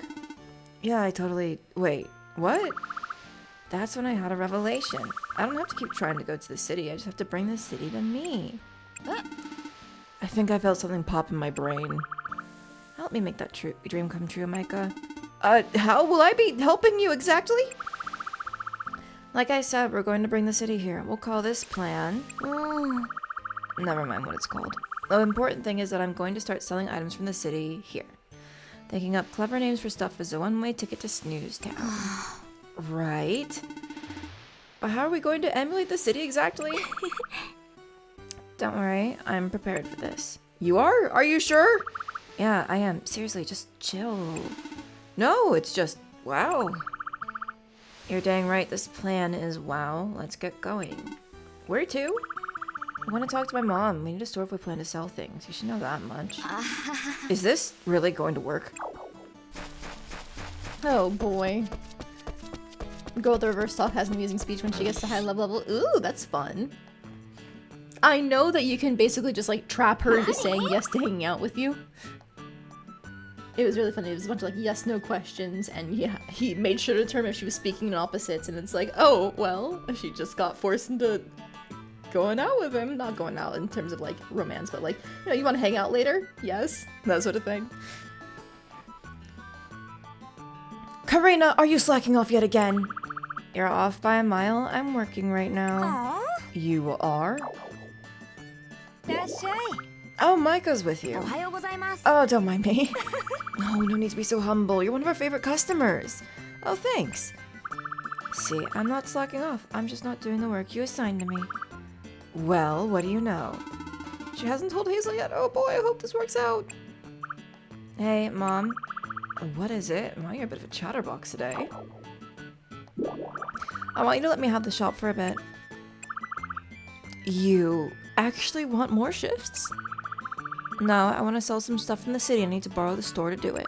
Yeah, I totally... Wait, what? That's when I had a revelation. I don't have to keep trying to go to the city. I just have to bring the city to me. I think I felt something pop in my brain. Help me make that dream come true, Micah. How will I be helping you exactly? Like I said, we're going to bring the city here. We'll call this plan... Never mind what it's called. The important thing is that I'm going to start selling items from the city here. Thinking up clever names for stuff is a one-way ticket to Snooze Town. Right? But how are we going to emulate the city exactly? Don't worry, I'm prepared for this. You are? Are you sure? Yeah, I am. Seriously, just chill. No, it's just wow. You're dang right, this plan is wow. Let's get going. Where to? I want to talk to my mom. We need a store if we plan to sell things. You should know that much. Is this really going to work? Oh boy. Girl with the reverse talk has an amusing speech when she gets to high level. Ooh, that's fun. I know that you can basically just like trap her into saying yes to hanging out with you. It was really funny. It was a bunch of like yes, no questions, and yeah, he made sure to determine if she was speaking in opposites, and it's like, oh, well, she just got forced into going out with him. Not going out in terms of like romance, but like, you know, you want to hang out later? Yes, that sort of thing. Karina, are you slacking off yet again? You're off by a mile. I'm working right now. You are? Oh, Micah's with you. Oh, don't mind me. No need to be so humble. You're one of our favorite customers. Oh, thanks. See, I'm not slacking off. I'm just not doing the work you assigned to me. Well, what do you know? She hasn't told Hazel yet. Oh boy, I hope this works out. Hey, Mom. What is it? Wow, you're a bit of a chatterbox today. I want you to let me have the shop for a bit. You actually want more shifts? No, I want to sell some stuff from the city. I need to borrow the store to do it.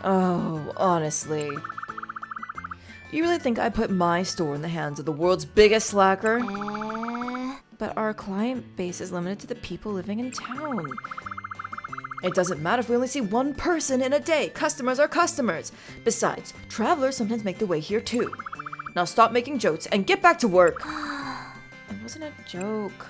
Oh, honestly. You really think I put my store in the hands of the world's biggest slacker? But our client base is limited to the people living in town. It doesn't matter if we only see one person in a day. Customers are customers. Besides, travelers sometimes make their way here too. Now stop making jokes and get back to work. It wasn't a joke.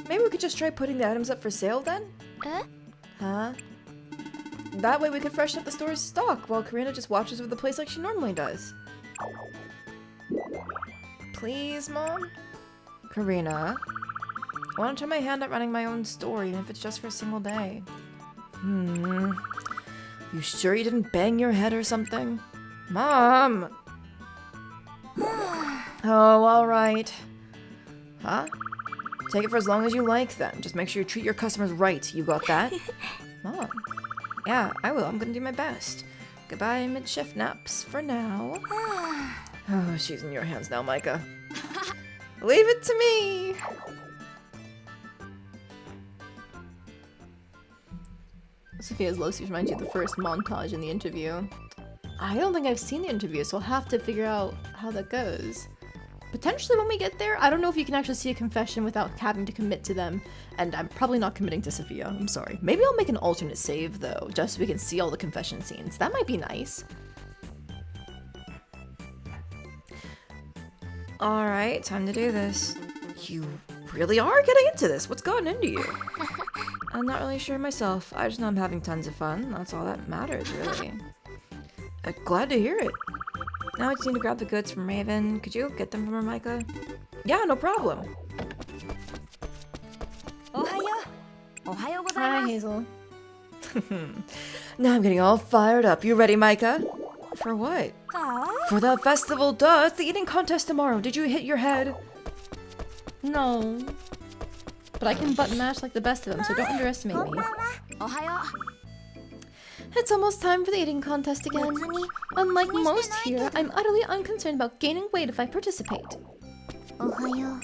Maybe we could just try putting the items up for sale then? Huh? That way we could freshen up the store's stock while Karina just watches over the place like she normally does. Please, Mom? Karina? I want to try my hand at running my own store, even if it's just for a single day. You sure you didn't bang your head or something? Mom! Oh, alright. Huh? Take it for as long as you like then. Just make sure you treat your customers right. You got that? Mom. Yeah, I will. I'm gonna do my best. Goodbye, mid-shift naps for now. Oh, she's in your hands now, Micah. Leave it to me! Sophia's low speech reminds you of the first montage in the interview. I don't think I've seen the interview, so I'll have to figure out how that goes. Potentially when we get there. I don't know if you can actually see a confession without having to commit to them, and I'm probably not committing to Sophia. I'm sorry. Maybe I'll make an alternate save, though, just so we can see all the confession scenes. That might be nice. Alright, time to do this. You really are getting into this. What's gotten into you? I'm not really sure myself. I just know I'm having tons of fun. That's all that matters, really. Glad to hear it. Now I just need to grab the goods from Raven. Could you get them from her, Micah? Yeah, no problem. Hi, Hazel. Now I'm getting all fired up. You ready, Micah? For what? For the festival, duh! It's the eating contest tomorrow. Did you hit your head? No. But I can button mash like the best of them, so don't underestimate me. It's almost time for the eating contest again. Unlike most here, I'm utterly unconcerned about gaining weight if I participate. Hi,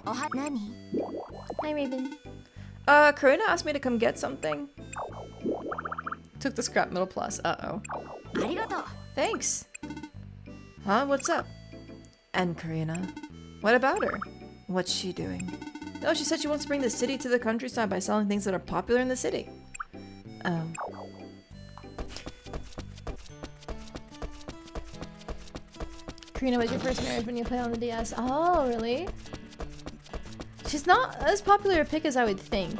Raven. Karina asked me to come get something. Took the scrap metal plus. Uh-oh. Thanks. Huh? What's up? And Karina? What about her? What's she doing? Oh, she said she wants to bring the city to the countryside by selling things that are popular in the city. Oh. Karina was your first marriage when you played on the DS. Oh, really? She's not as popular a pick as I would think.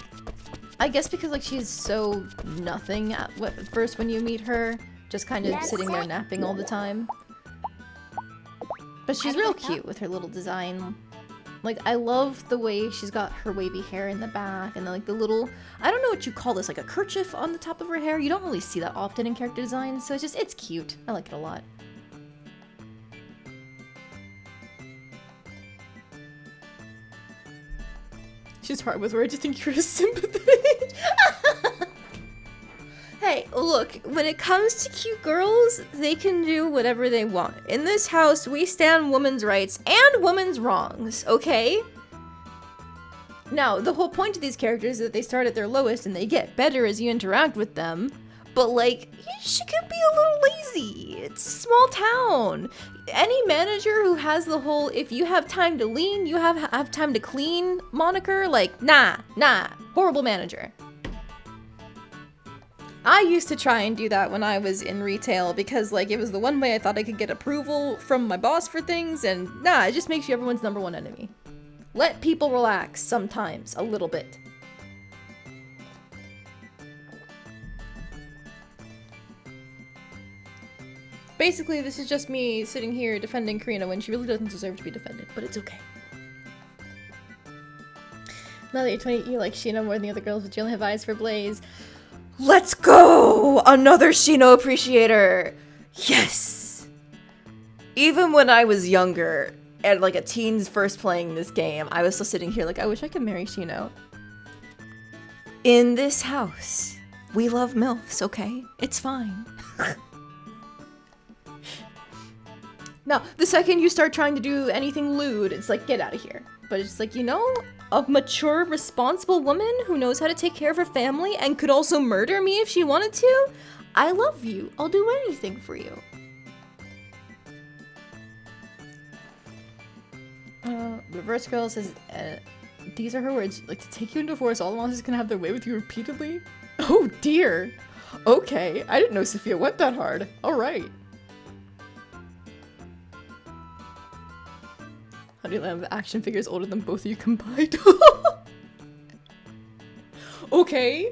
I guess because like she's so nothing at first when you meet her, just kind of sitting there napping all the time. But she's real cute with her little design. Like, I love the way she's got her wavy hair in the back and then, like the little, I don't know what you call this, like a kerchief on the top of her hair. You don't really see that often in character designs, so it's cute. I like it a lot. She's hard with words. You think you're a sympathetic? Hey, look, when it comes to cute girls, they can do whatever they want. In this house, we stand women's rights and women's wrongs, okay? Now, the whole point of these characters is that they start at their lowest and they get better as you interact with them. But, like, she could be a little lazy. It's a small town. Any manager who has the whole, if you have time to lean, you have time to clean moniker, like, nah, horrible manager. I used to try and do that when I was in retail because, like, it was the one way I thought I could get approval from my boss for things, and nah, it just makes you everyone's #1 enemy. Let people relax sometimes, a little bit. Basically, this is just me sitting here defending Karina when she really doesn't deserve to be defended, but it's okay. Now that you're 20, you like Shino more than the other girls, but you only have eyes for Blaze. Let's go! Another Shino appreciator! Yes! Even when I was younger, and like a teen's first playing this game, I was still sitting here like, I wish I could marry Shino. In this house, we love MILFs, okay? It's fine. Now, the second you start trying to do anything lewd, it's like, get out of here. But it's like, you know, a mature, responsible woman who knows how to take care of her family and could also murder me if she wanted to? I love you. I'll do anything for you. Reverse Girl says, these are her words, like, to take you into force, all the monsters can have their way with you repeatedly? Oh dear. Okay, I didn't know Sophia went that hard. Alright. Honeyland action figures older than both of you combined. Okay.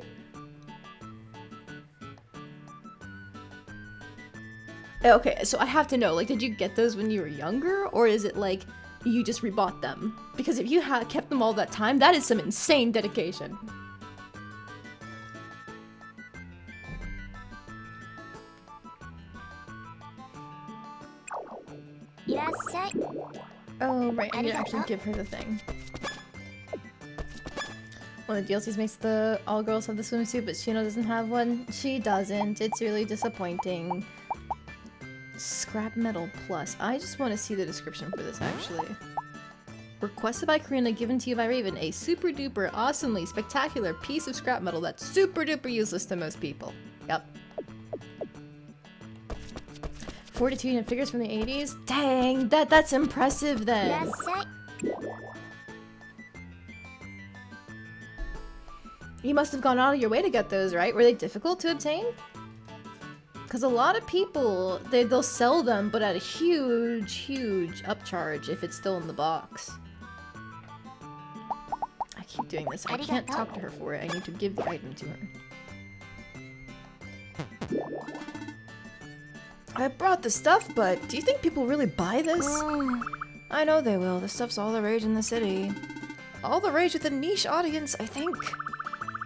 Okay, so I have to know, like, did you get those when you were younger, or is it like you just rebought them? Because if you had kept them all that time, that is some insane dedication. Oh, right, I need to actually give her the thing. One of the DLCs makes the all girls have the swimsuit, but Shino doesn't have one. She doesn't. It's really disappointing. Scrap metal plus. I just want to see the description for this, actually. Requested by Karina, given to you by Raven. A super duper, awesomely spectacular piece of scrap metal that's super duper useless to most people. Yep. 42 unit figures from the 80s? Dang, that's impressive then. You must have gone out of your way to get those, right? Were they difficult to obtain? Because a lot of people, they'll sell them, but at a huge upcharge if it's still in the box. I keep doing this. I can't talk to her for it. I need to give the item to her. I brought the stuff, but do you think people really buy this? I know they will. This stuff's all the rage in the city. All the rage with a niche audience, I think.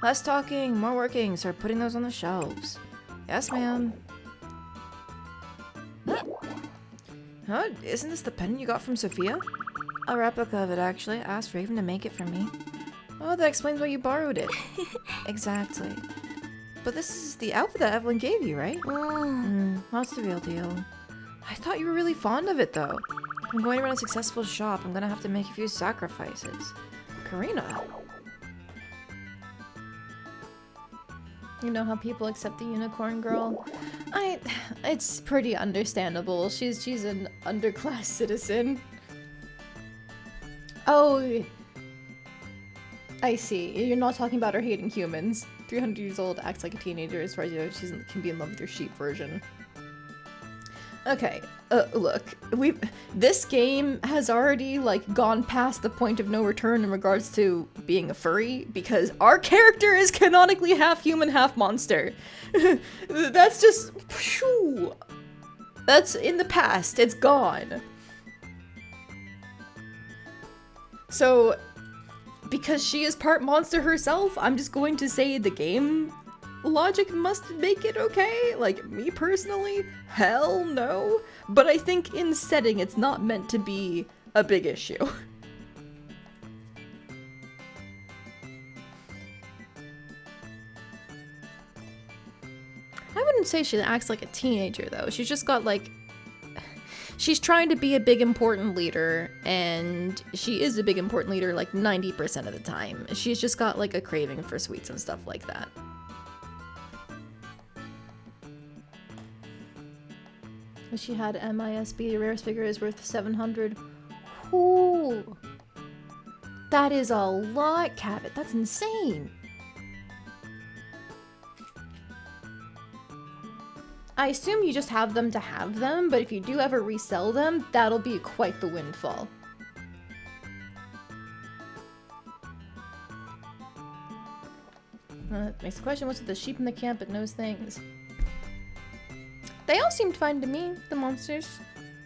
Less talking, more working. Start putting those on the shelves. Yes, ma'am. Huh? Isn't this the pendant you got from Sophia? A replica of it, actually. I asked Raven to make it for me. Oh, that explains why you borrowed it. Exactly. But this is the outfit that Evelyn gave you, right? What's the real deal? I thought you were really fond of it, though. If I'm going to run a successful shop, I'm gonna have to make a few sacrifices. Karina. You know how people accept the unicorn girl? It's pretty understandable. She's an underclass citizen. Oh, I see. You're not talking about her hating humans. 300 years old, acts like a teenager. As far as you know, she can be in love with your sheep version. Okay, look, this game has already, like, gone past the point of no return in regards to being a furry, because our character is canonically half human, half monster. That's just, phew, that's in the past, it's gone. So, because she is part monster herself, I'm just going to say the game logic must make it okay. Like, me personally, hell no. But I think in setting, it's not meant to be a big issue. I wouldn't say she acts like a teenager, though. She's just got, like... She's trying to be a big, important leader, and she is a big, important leader, like, 90% of the time. She's just got, like, a craving for sweets and stuff like that. She had MISB, the rarest figure is worth 700. Ooh. That is a lot, Cabot. That's insane. I assume you just have them to have them, but if you do ever resell them, that'll be quite the windfall. Makes the question, what's with the sheep in the camp that knows things? They all seemed fine to me, the monsters.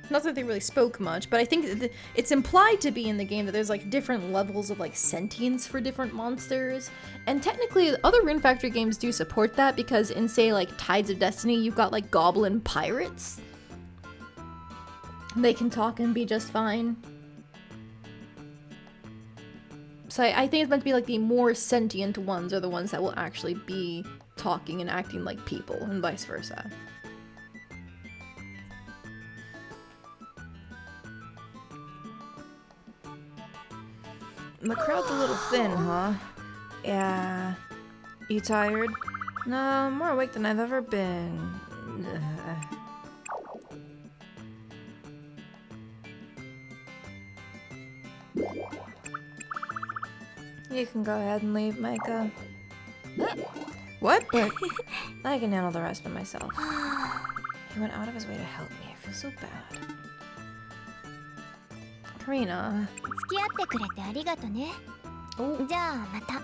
Not that they really spoke much, but I think it's implied to be in the game that there's like different levels of like sentience for different monsters. And technically other Rune Factory games do support that because in say like Tides of Destiny, you've got like goblin pirates. They can talk and be just fine. So I think it's meant to be like the more sentient ones are the ones that will actually be talking and acting like people and vice versa. The crowd's a little thin, huh? Yeah. You tired? No, I'm more awake than I've ever been. You can go ahead and leave, Micah. What? But I can handle the rest of myself. He went out of his way to help me. I feel so bad. Karina. 付き合ってくれてありがとね。じゃあまた。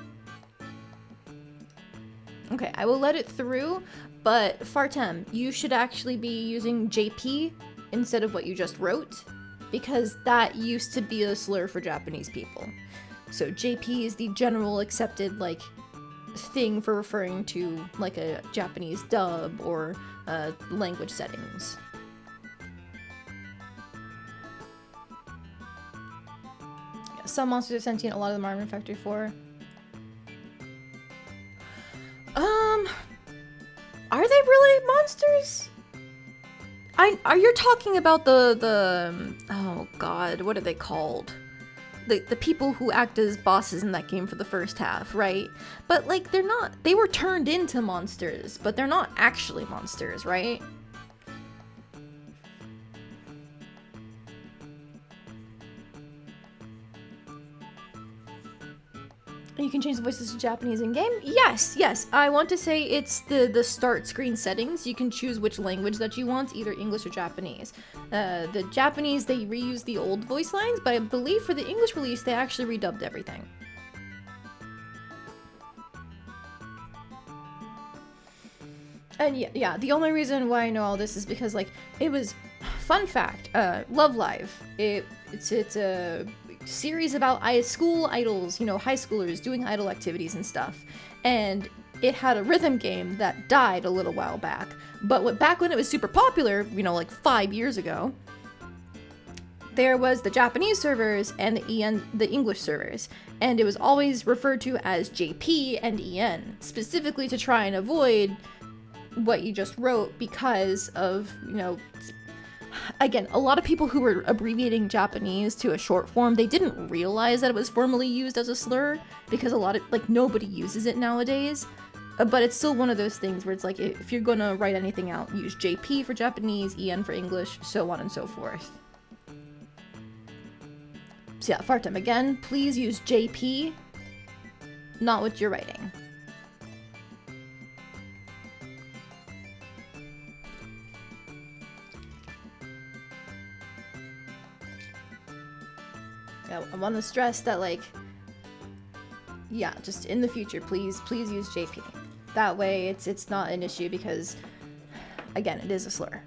Okay, I will let it through, but Fartem, you should actually be using JP instead of what you just wrote, because that used to be a slur for Japanese people. So JP is the general accepted, like, thing for referring to, like, a Japanese dub or language settings. Some monsters are sentient, a lot of them are in Factory 4. Are they really monsters? Are you talking about the oh god, what are they called? The people who act as bosses in that game for the first half, right? But like they were turned into monsters, but they're not actually monsters, right? You can change the voices to Japanese in-game? Yes, yes. I want to say it's the start screen settings. You can choose which language that you want, either English or Japanese. The Japanese, they reuse the old voice lines, but I believe for the English release, they actually redubbed everything. And yeah, the only reason why I know all this is because, like, it was, fun fact, Love Live. It's a series about school idols, you know, high schoolers doing idol activities and stuff. And it had a rhythm game that died a little while back. But back when it was super popular, you know, like 5 years ago, there was the Japanese servers and the English servers, and it was always referred to as JP and EN, specifically to try and avoid what you just wrote because of, you know, again, a lot of people who were abbreviating Japanese to a short form, they didn't realize that it was formally used as a slur, because a lot of, like, nobody uses it nowadays. But it's still one of those things where it's like, if you're gonna write anything out, use JP for Japanese, EN for English, so on and so forth. So yeah, Fartem, again, please use JP, not what you're writing. Yeah, I want to stress that, like, yeah, just in the future, please use JP. That way it's not an issue because, again, it is a slur.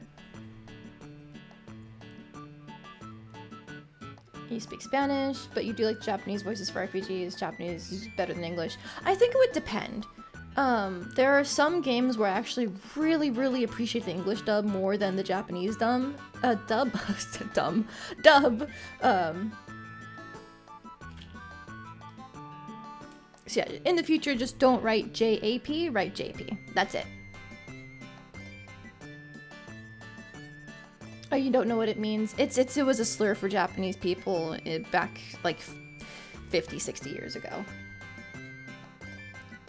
You speak Spanish, but you do like Japanese voices for RPGs. Japanese is better than English. I think it would depend. There are some games where I actually really appreciate the English dub more than the Japanese dub. So yeah, in the future, just don't write JAP, write JP. That's it. Oh, you don't know what it means? It was a slur for Japanese people back like 50, 60 years ago.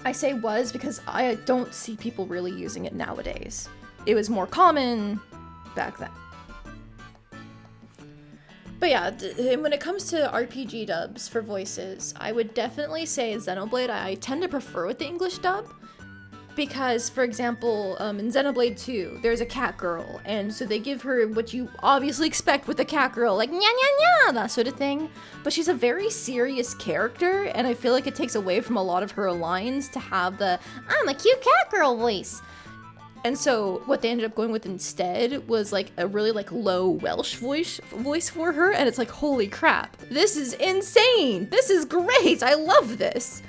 I say was because I don't see people really using it nowadays. It was more common back then. But yeah, when it comes to RPG dubs for voices, I would definitely say Xenoblade. I tend to prefer with the English dub. Because, for example, in Xenoblade 2, there's a cat girl, and so they give her what you obviously expect with a cat girl, like nya nya nya, that sort of thing. But she's a very serious character, and I feel like it takes away from a lot of her lines to have the "I'm a cute cat girl" voice. And so what they ended up going with instead was like a really like low Welsh voice for her, and it's like, holy crap, this is insane! This is great! I love this!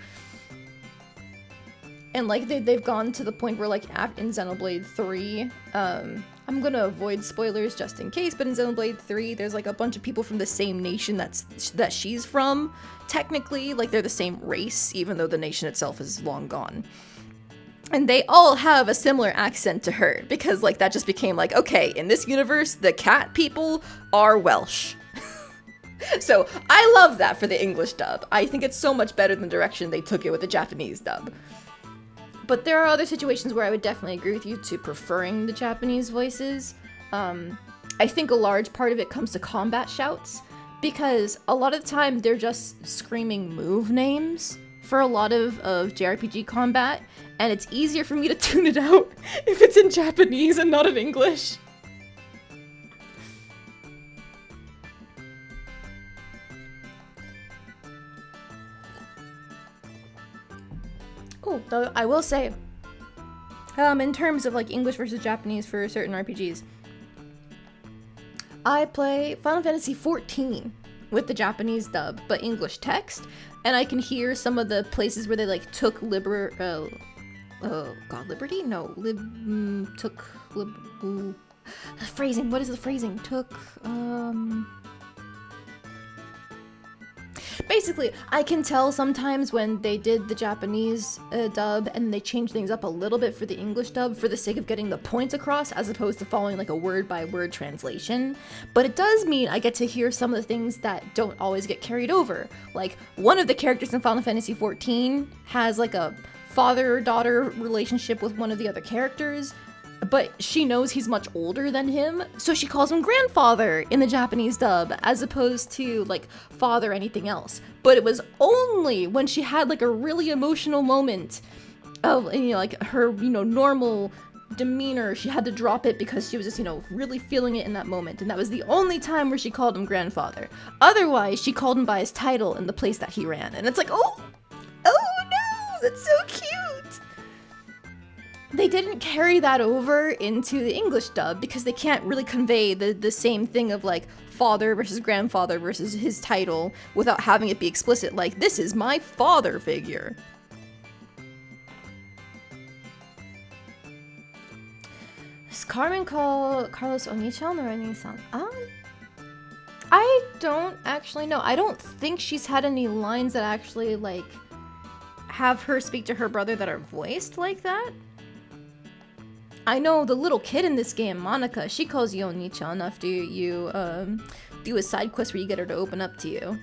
And like they've gone to the point where like in Xenoblade 3, I'm gonna avoid spoilers just in case, but in Xenoblade 3 there's like a bunch of people from the same nation that she's from. Technically, like they're the same race, even though the nation itself is long gone. And they all have a similar accent to her, because like that just became like, okay, in this universe, the cat people are Welsh. So I love that for the English dub. I think it's so much better than the direction they took it with the Japanese dub. But there are other situations where I would definitely agree with you to preferring the Japanese voices. I think a large part of it comes to combat shouts, because a lot of the time they're just screaming move names for a lot of JRPG combat, and it's easier for me to tune it out if it's in Japanese and not in English. Oh, though I will say, in terms of like English versus Japanese for certain RPGs, I play Final Fantasy XIV with the Japanese dub, but English text, and I can hear some of the places where they like took liberty? No, phrasing, what is the phrasing? Basically, I can tell sometimes when they did the Japanese dub and they changed things up a little bit for the English dub for the sake of getting the points across, as opposed to following like a word-by-word translation. But it does mean I get to hear some of the things that don't always get carried over. Like, one of the characters in Final Fantasy XIV has like a father-daughter relationship with one of the other characters, but she knows he's much older than him, so she calls him grandfather in the Japanese dub, as opposed to, like, father anything else. But it was only when she had, like, a really emotional moment of, you know, like, her, you know, normal demeanor, she had to drop it because she was just, you know, really feeling it in that moment, and that was the only time where she called him grandfather. Otherwise, she called him by his title in the place that he ran, and it's like, oh no, that's so cute! they didn't carry that over into the English dub because they can't really convey the same thing of like father versus grandfather versus his title without having it be explicit, like, this is my father figure. Does Carmen call Carlos Oni-chan or Oni-san? I don't actually know. I don't think she's had any lines that actually, like, have her speak to her brother that are voiced like that. I know the little kid in this game, Monica, she calls you Oni-chan after you do a side quest where you get her to open up to you.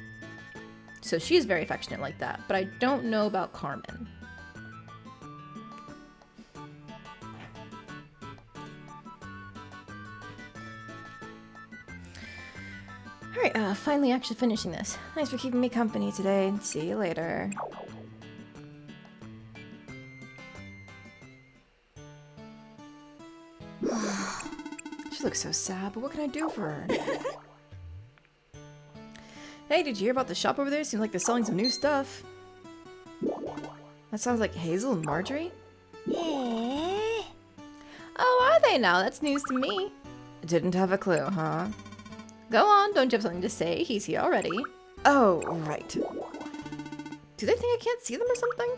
So she's very affectionate like that, but I don't know about Carmen. Alright, finally actually finishing this. Thanks for keeping me company today. See you later. She looks so sad, but what can I do for her? Hey, did you hear about the shop over there? Seems like they're selling some new stuff. That sounds like Hazel and Marjorie? Oh, are they now? That's news to me. Didn't have a clue, huh? Go on, don't you have something to say? He's here already. Oh, right. Do they think I can't see them or something?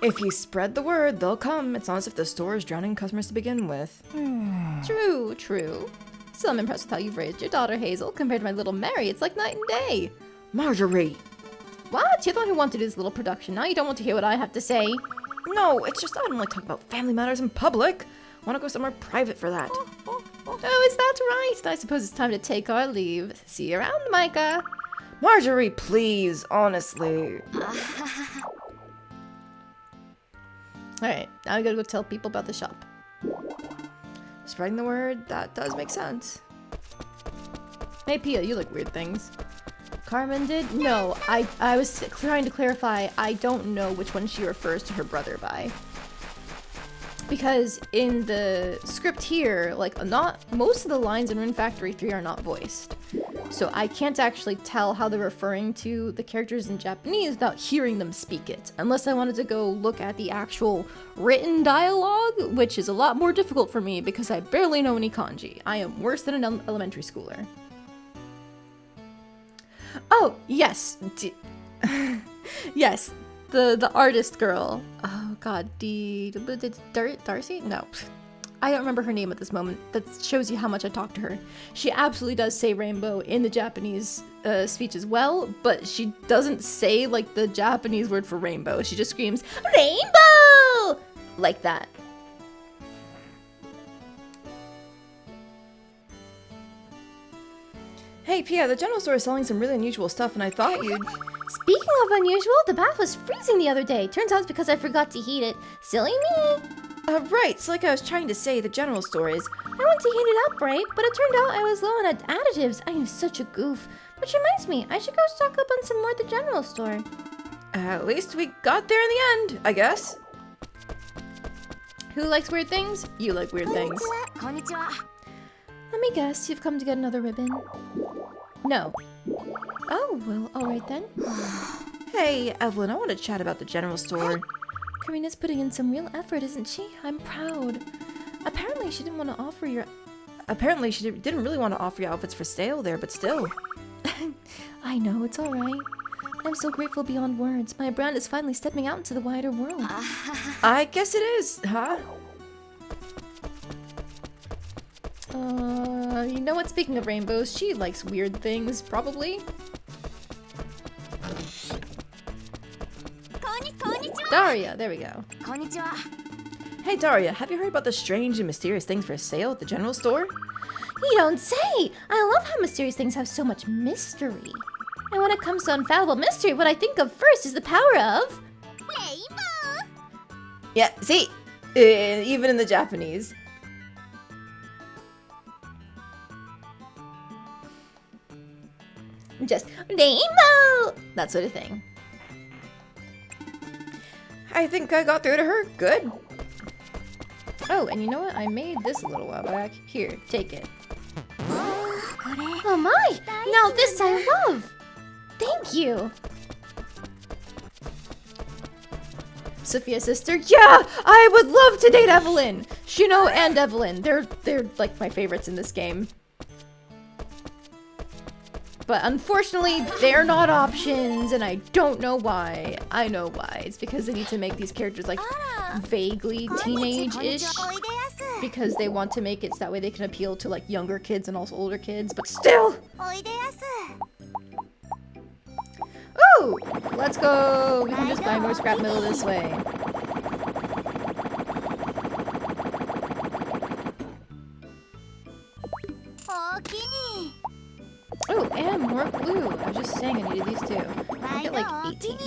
If you spread the word, they'll come. It's not as if the store is drowning customers to begin with. True, true. Still, I'm impressed with how you've raised your daughter, Hazel. Compared to my little Mary, it's like night and day. Marjorie! What? You're the one who wanted to do this little production. Now you don't want to hear what I have to say. No, it's just I don't like talking about family matters in public. I want to go somewhere private for that. Oh, is that right? I suppose it's time to take our leave. See you around, Micah. Marjorie, please, honestly. Alright, now I gotta go tell people about the shop. Spreading the word, that does make sense. Hey, Pia, you like weird things. Carmen did? No, I was trying to clarify, I don't know which one she refers to her brother by. Because in the script here, like, most of the lines in Rune Factory 3 are not voiced. So I can't actually tell how they're referring to the characters in Japanese without hearing them speak it. Unless I wanted to go look at the actual written dialogue, which is a lot more difficult for me because I barely know any kanji. I am worse than an elementary schooler. Oh, yes. Yes. The artist girl. Oh god, Darcy? No. I don't remember her name at this moment. That shows you how much I talked to her. She absolutely does say rainbow in the Japanese speech as well, but she doesn't say like the Japanese word for rainbow. She just screams, rainbow! Like that. Hey, Pia, the general store is selling some really unusual stuff, and I thought you'd... Speaking of unusual, the bath was freezing the other day. Turns out it's because I forgot to heat it. Silly me. Right, so like I was trying to say, the general store is... I went to heat it up, right? But it turned out I was low on additives. I am such a goof. Which reminds me, I should go stock up on some more at the general store. At least we got there in the end, I guess. Who likes weird things? You like weird things. Let me guess, you've come to get another ribbon. No. Oh, well, alright then. Hey, Evelyn, I want to chat about the general store. Karina's putting in some real effort, isn't she? I'm proud. Apparently she didn't want to offer your... Apparently she didn't really want to offer you outfits for sale there, but still. I know, it's alright. I'm so grateful beyond words. My brand is finally stepping out into the wider world. I guess it is, huh? You know what? Speaking of rainbows, she likes weird things, probably. Daria, there we go. Hey, Daria, have you heard about the strange and mysterious things for sale at the general store? You don't say! I love how mysterious things have so much mystery. And when it comes to infallible mystery, what I think of first is the power of... Rainbow! Yeah, see? Even in the Japanese. Just rainbow! That sort of thing. I think I got through to her. Good. Oh, and you know what? I made this a little while back. Here, take it. Oh my! Now this I love! Thank you! Sophia's sister. Yeah, I would love to date Evelyn. Shino and Evelyn. They're like my favorites in this game. But unfortunately, they're not options, and I don't know why. I know why. It's because they need to make these characters like vaguely teenage-ish, because they want to make it so that way they can appeal to like younger kids and also older kids, but still! Ooh! Let's go! We can just buy more scrap metal this way. Oh, and more glue. I was just saying I needed these two. I get like 18.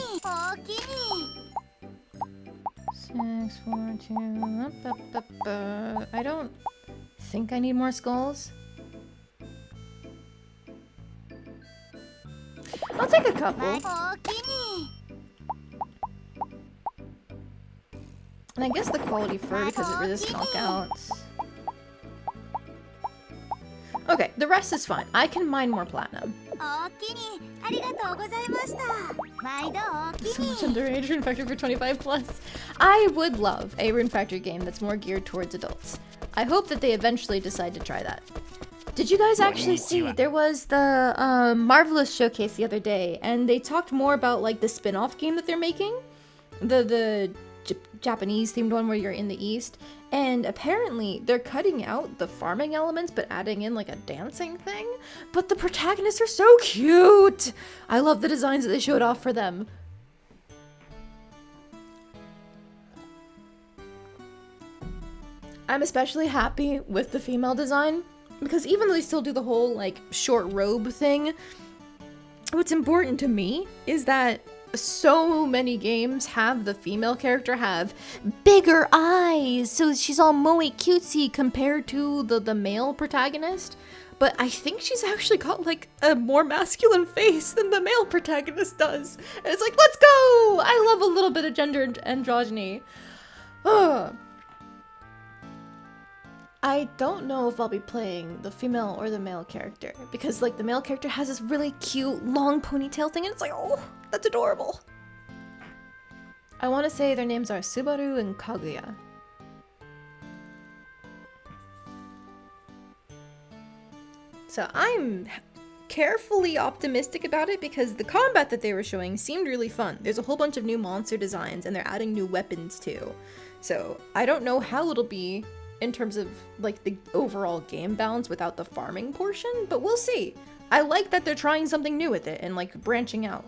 6, 4, 2. I don't think I need more skulls. I'll take a couple. And I guess the quality fur because it resists knockouts. Okay, the rest is fine. I can mine more platinum. So much underage Rune Factory for 25 plus. I would love a Rune Factory game that's more geared towards adults. I hope that they eventually decide to try that. Did you guys actually see there was the Marvelous showcase the other day, and they talked more about like the spin-off game that they're making, the Japanese themed one where you're in the East, and apparently they're cutting out the farming elements but adding in like a dancing thing. But the protagonists are so cute. I love the designs that they showed off for them. I'm especially happy with the female design because even though they still do the whole like short robe thing, what's important to me is that so many games have the female character have bigger eyes, so she's all moe cutesy compared to the male protagonist. But I think she's actually got like a more masculine face than the male protagonist does. And it's like, let's go! I love a little bit of gender androgyny. Ugh. I don't know if I'll be playing the female or the male character because like the male character has this really cute long ponytail thing and it's like, oh, that's adorable. I want to say their names are Subaru and Kaguya. So I'm carefully optimistic about it because the combat that they were showing seemed really fun. There's a whole bunch of new monster designs and they're adding new weapons too. So I don't know how it'll be in terms of like the overall game balance without the farming portion, but we'll see. I like that they're trying something new with it and like branching out.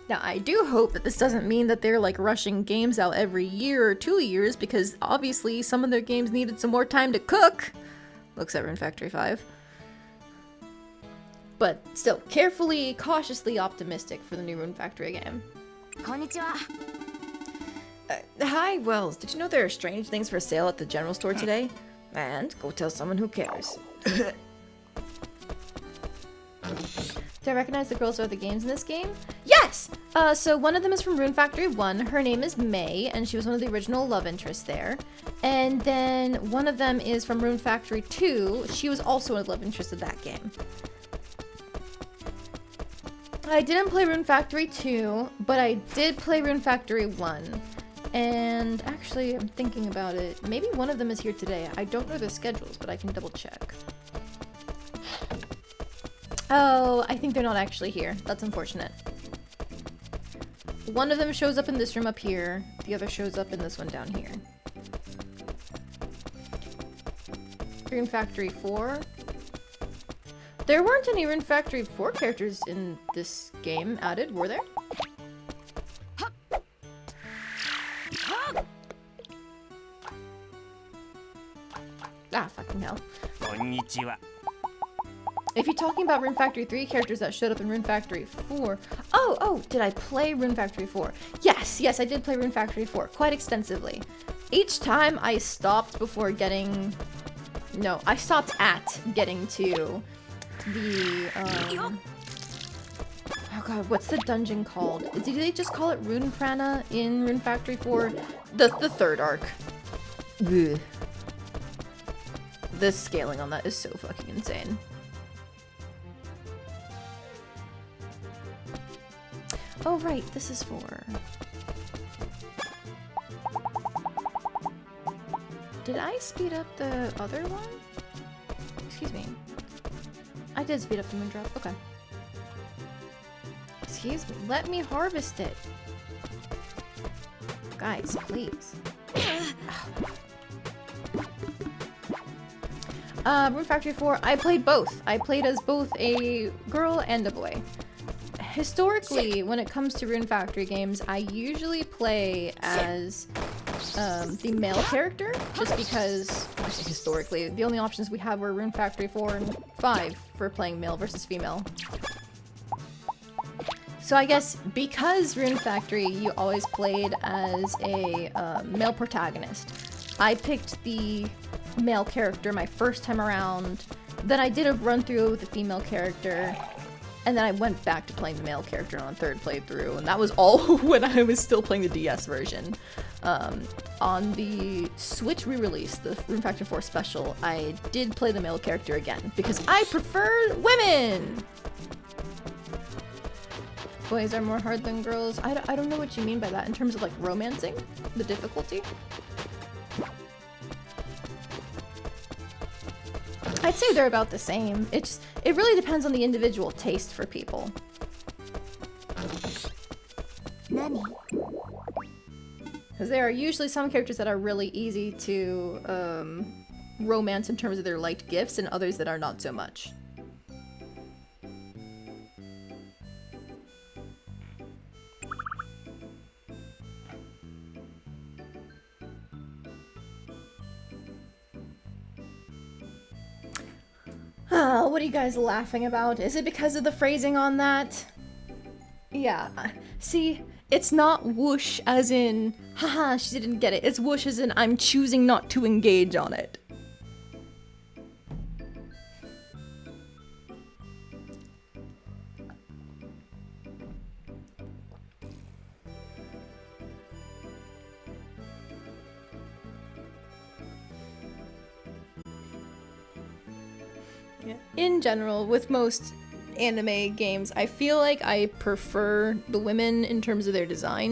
Now I do hope that this doesn't mean that they're like rushing games out every year or 2 years because obviously some of their games needed some more time to cook. Looks at Rune Factory 5. But still, carefully, cautiously optimistic for the new Rune Factory game. Konnichiwa. Hi, Wells. Did you know there are strange things for sale at the general store today? And go tell someone who cares. Do I recognize the girls who are the games in this game? Yes! So one of them is from Rune Factory 1. Her name is May, and she was one of the original love interests there. And then one of them is from Rune Factory 2. She was also a love interest of that game. I didn't play Rune Factory 2, but I did play Rune Factory 1. And actually, I'm thinking about it. Maybe one of them is here today. I don't know their schedules, but I can double check. Oh, I think they're not actually here. That's unfortunate. One of them shows up in this room up here. The other shows up in this one down here. Rune Factory 4. There weren't any Rune Factory 4 characters in this game added, were there? Ah, fucking hell. Konnichiwa. If you're talking about Rune Factory 3 characters that showed up in Rune Factory 4... Oh, did I play Rune Factory 4? Yes, I did play Rune Factory 4 quite extensively. Each time I stopped before getting... No, I stopped at getting to the... Oh god, what's the dungeon called? Did they just call it Rune Prana in Rune Factory 4? The third arc. Ugh. The scaling on that is so fucking insane. Oh right, this is for... Did I speed up the other one? Excuse me. I did speed up the Moondrop, okay. Excuse me, let me harvest it. Guys, please. Rune Factory 4, I played both. I played as both a girl and a boy. Historically, when it comes to Rune Factory games, I usually play as the male character, just because, historically, the only options we had were Rune Factory 4 and 5 for playing male versus female. So I guess because Rune Factory, you always played as a male protagonist, I picked the male character my first time around, then I did a run through with the female character, and then I went back to playing the male character on the third playthrough, and that was all when I was still playing the DS version. On the Switch re-release, the Rune Factory 4 special, I did play the male character again, because I prefer women! Boys are more hard than girls. I don't know what you mean by that in terms of like romancing, the difficulty. I'd say they're about the same. It really depends on the individual taste for people. Nani? Because there are usually some characters that are really easy to romance in terms of their liked gifts, and others that are not so much. What are you guys laughing about? Is it because of the phrasing on that? Yeah. See, it's not whoosh as in, haha, she didn't get it. It's whoosh as in, I'm choosing not to engage on it. In general, with most anime games, I feel like I prefer the women in terms of their design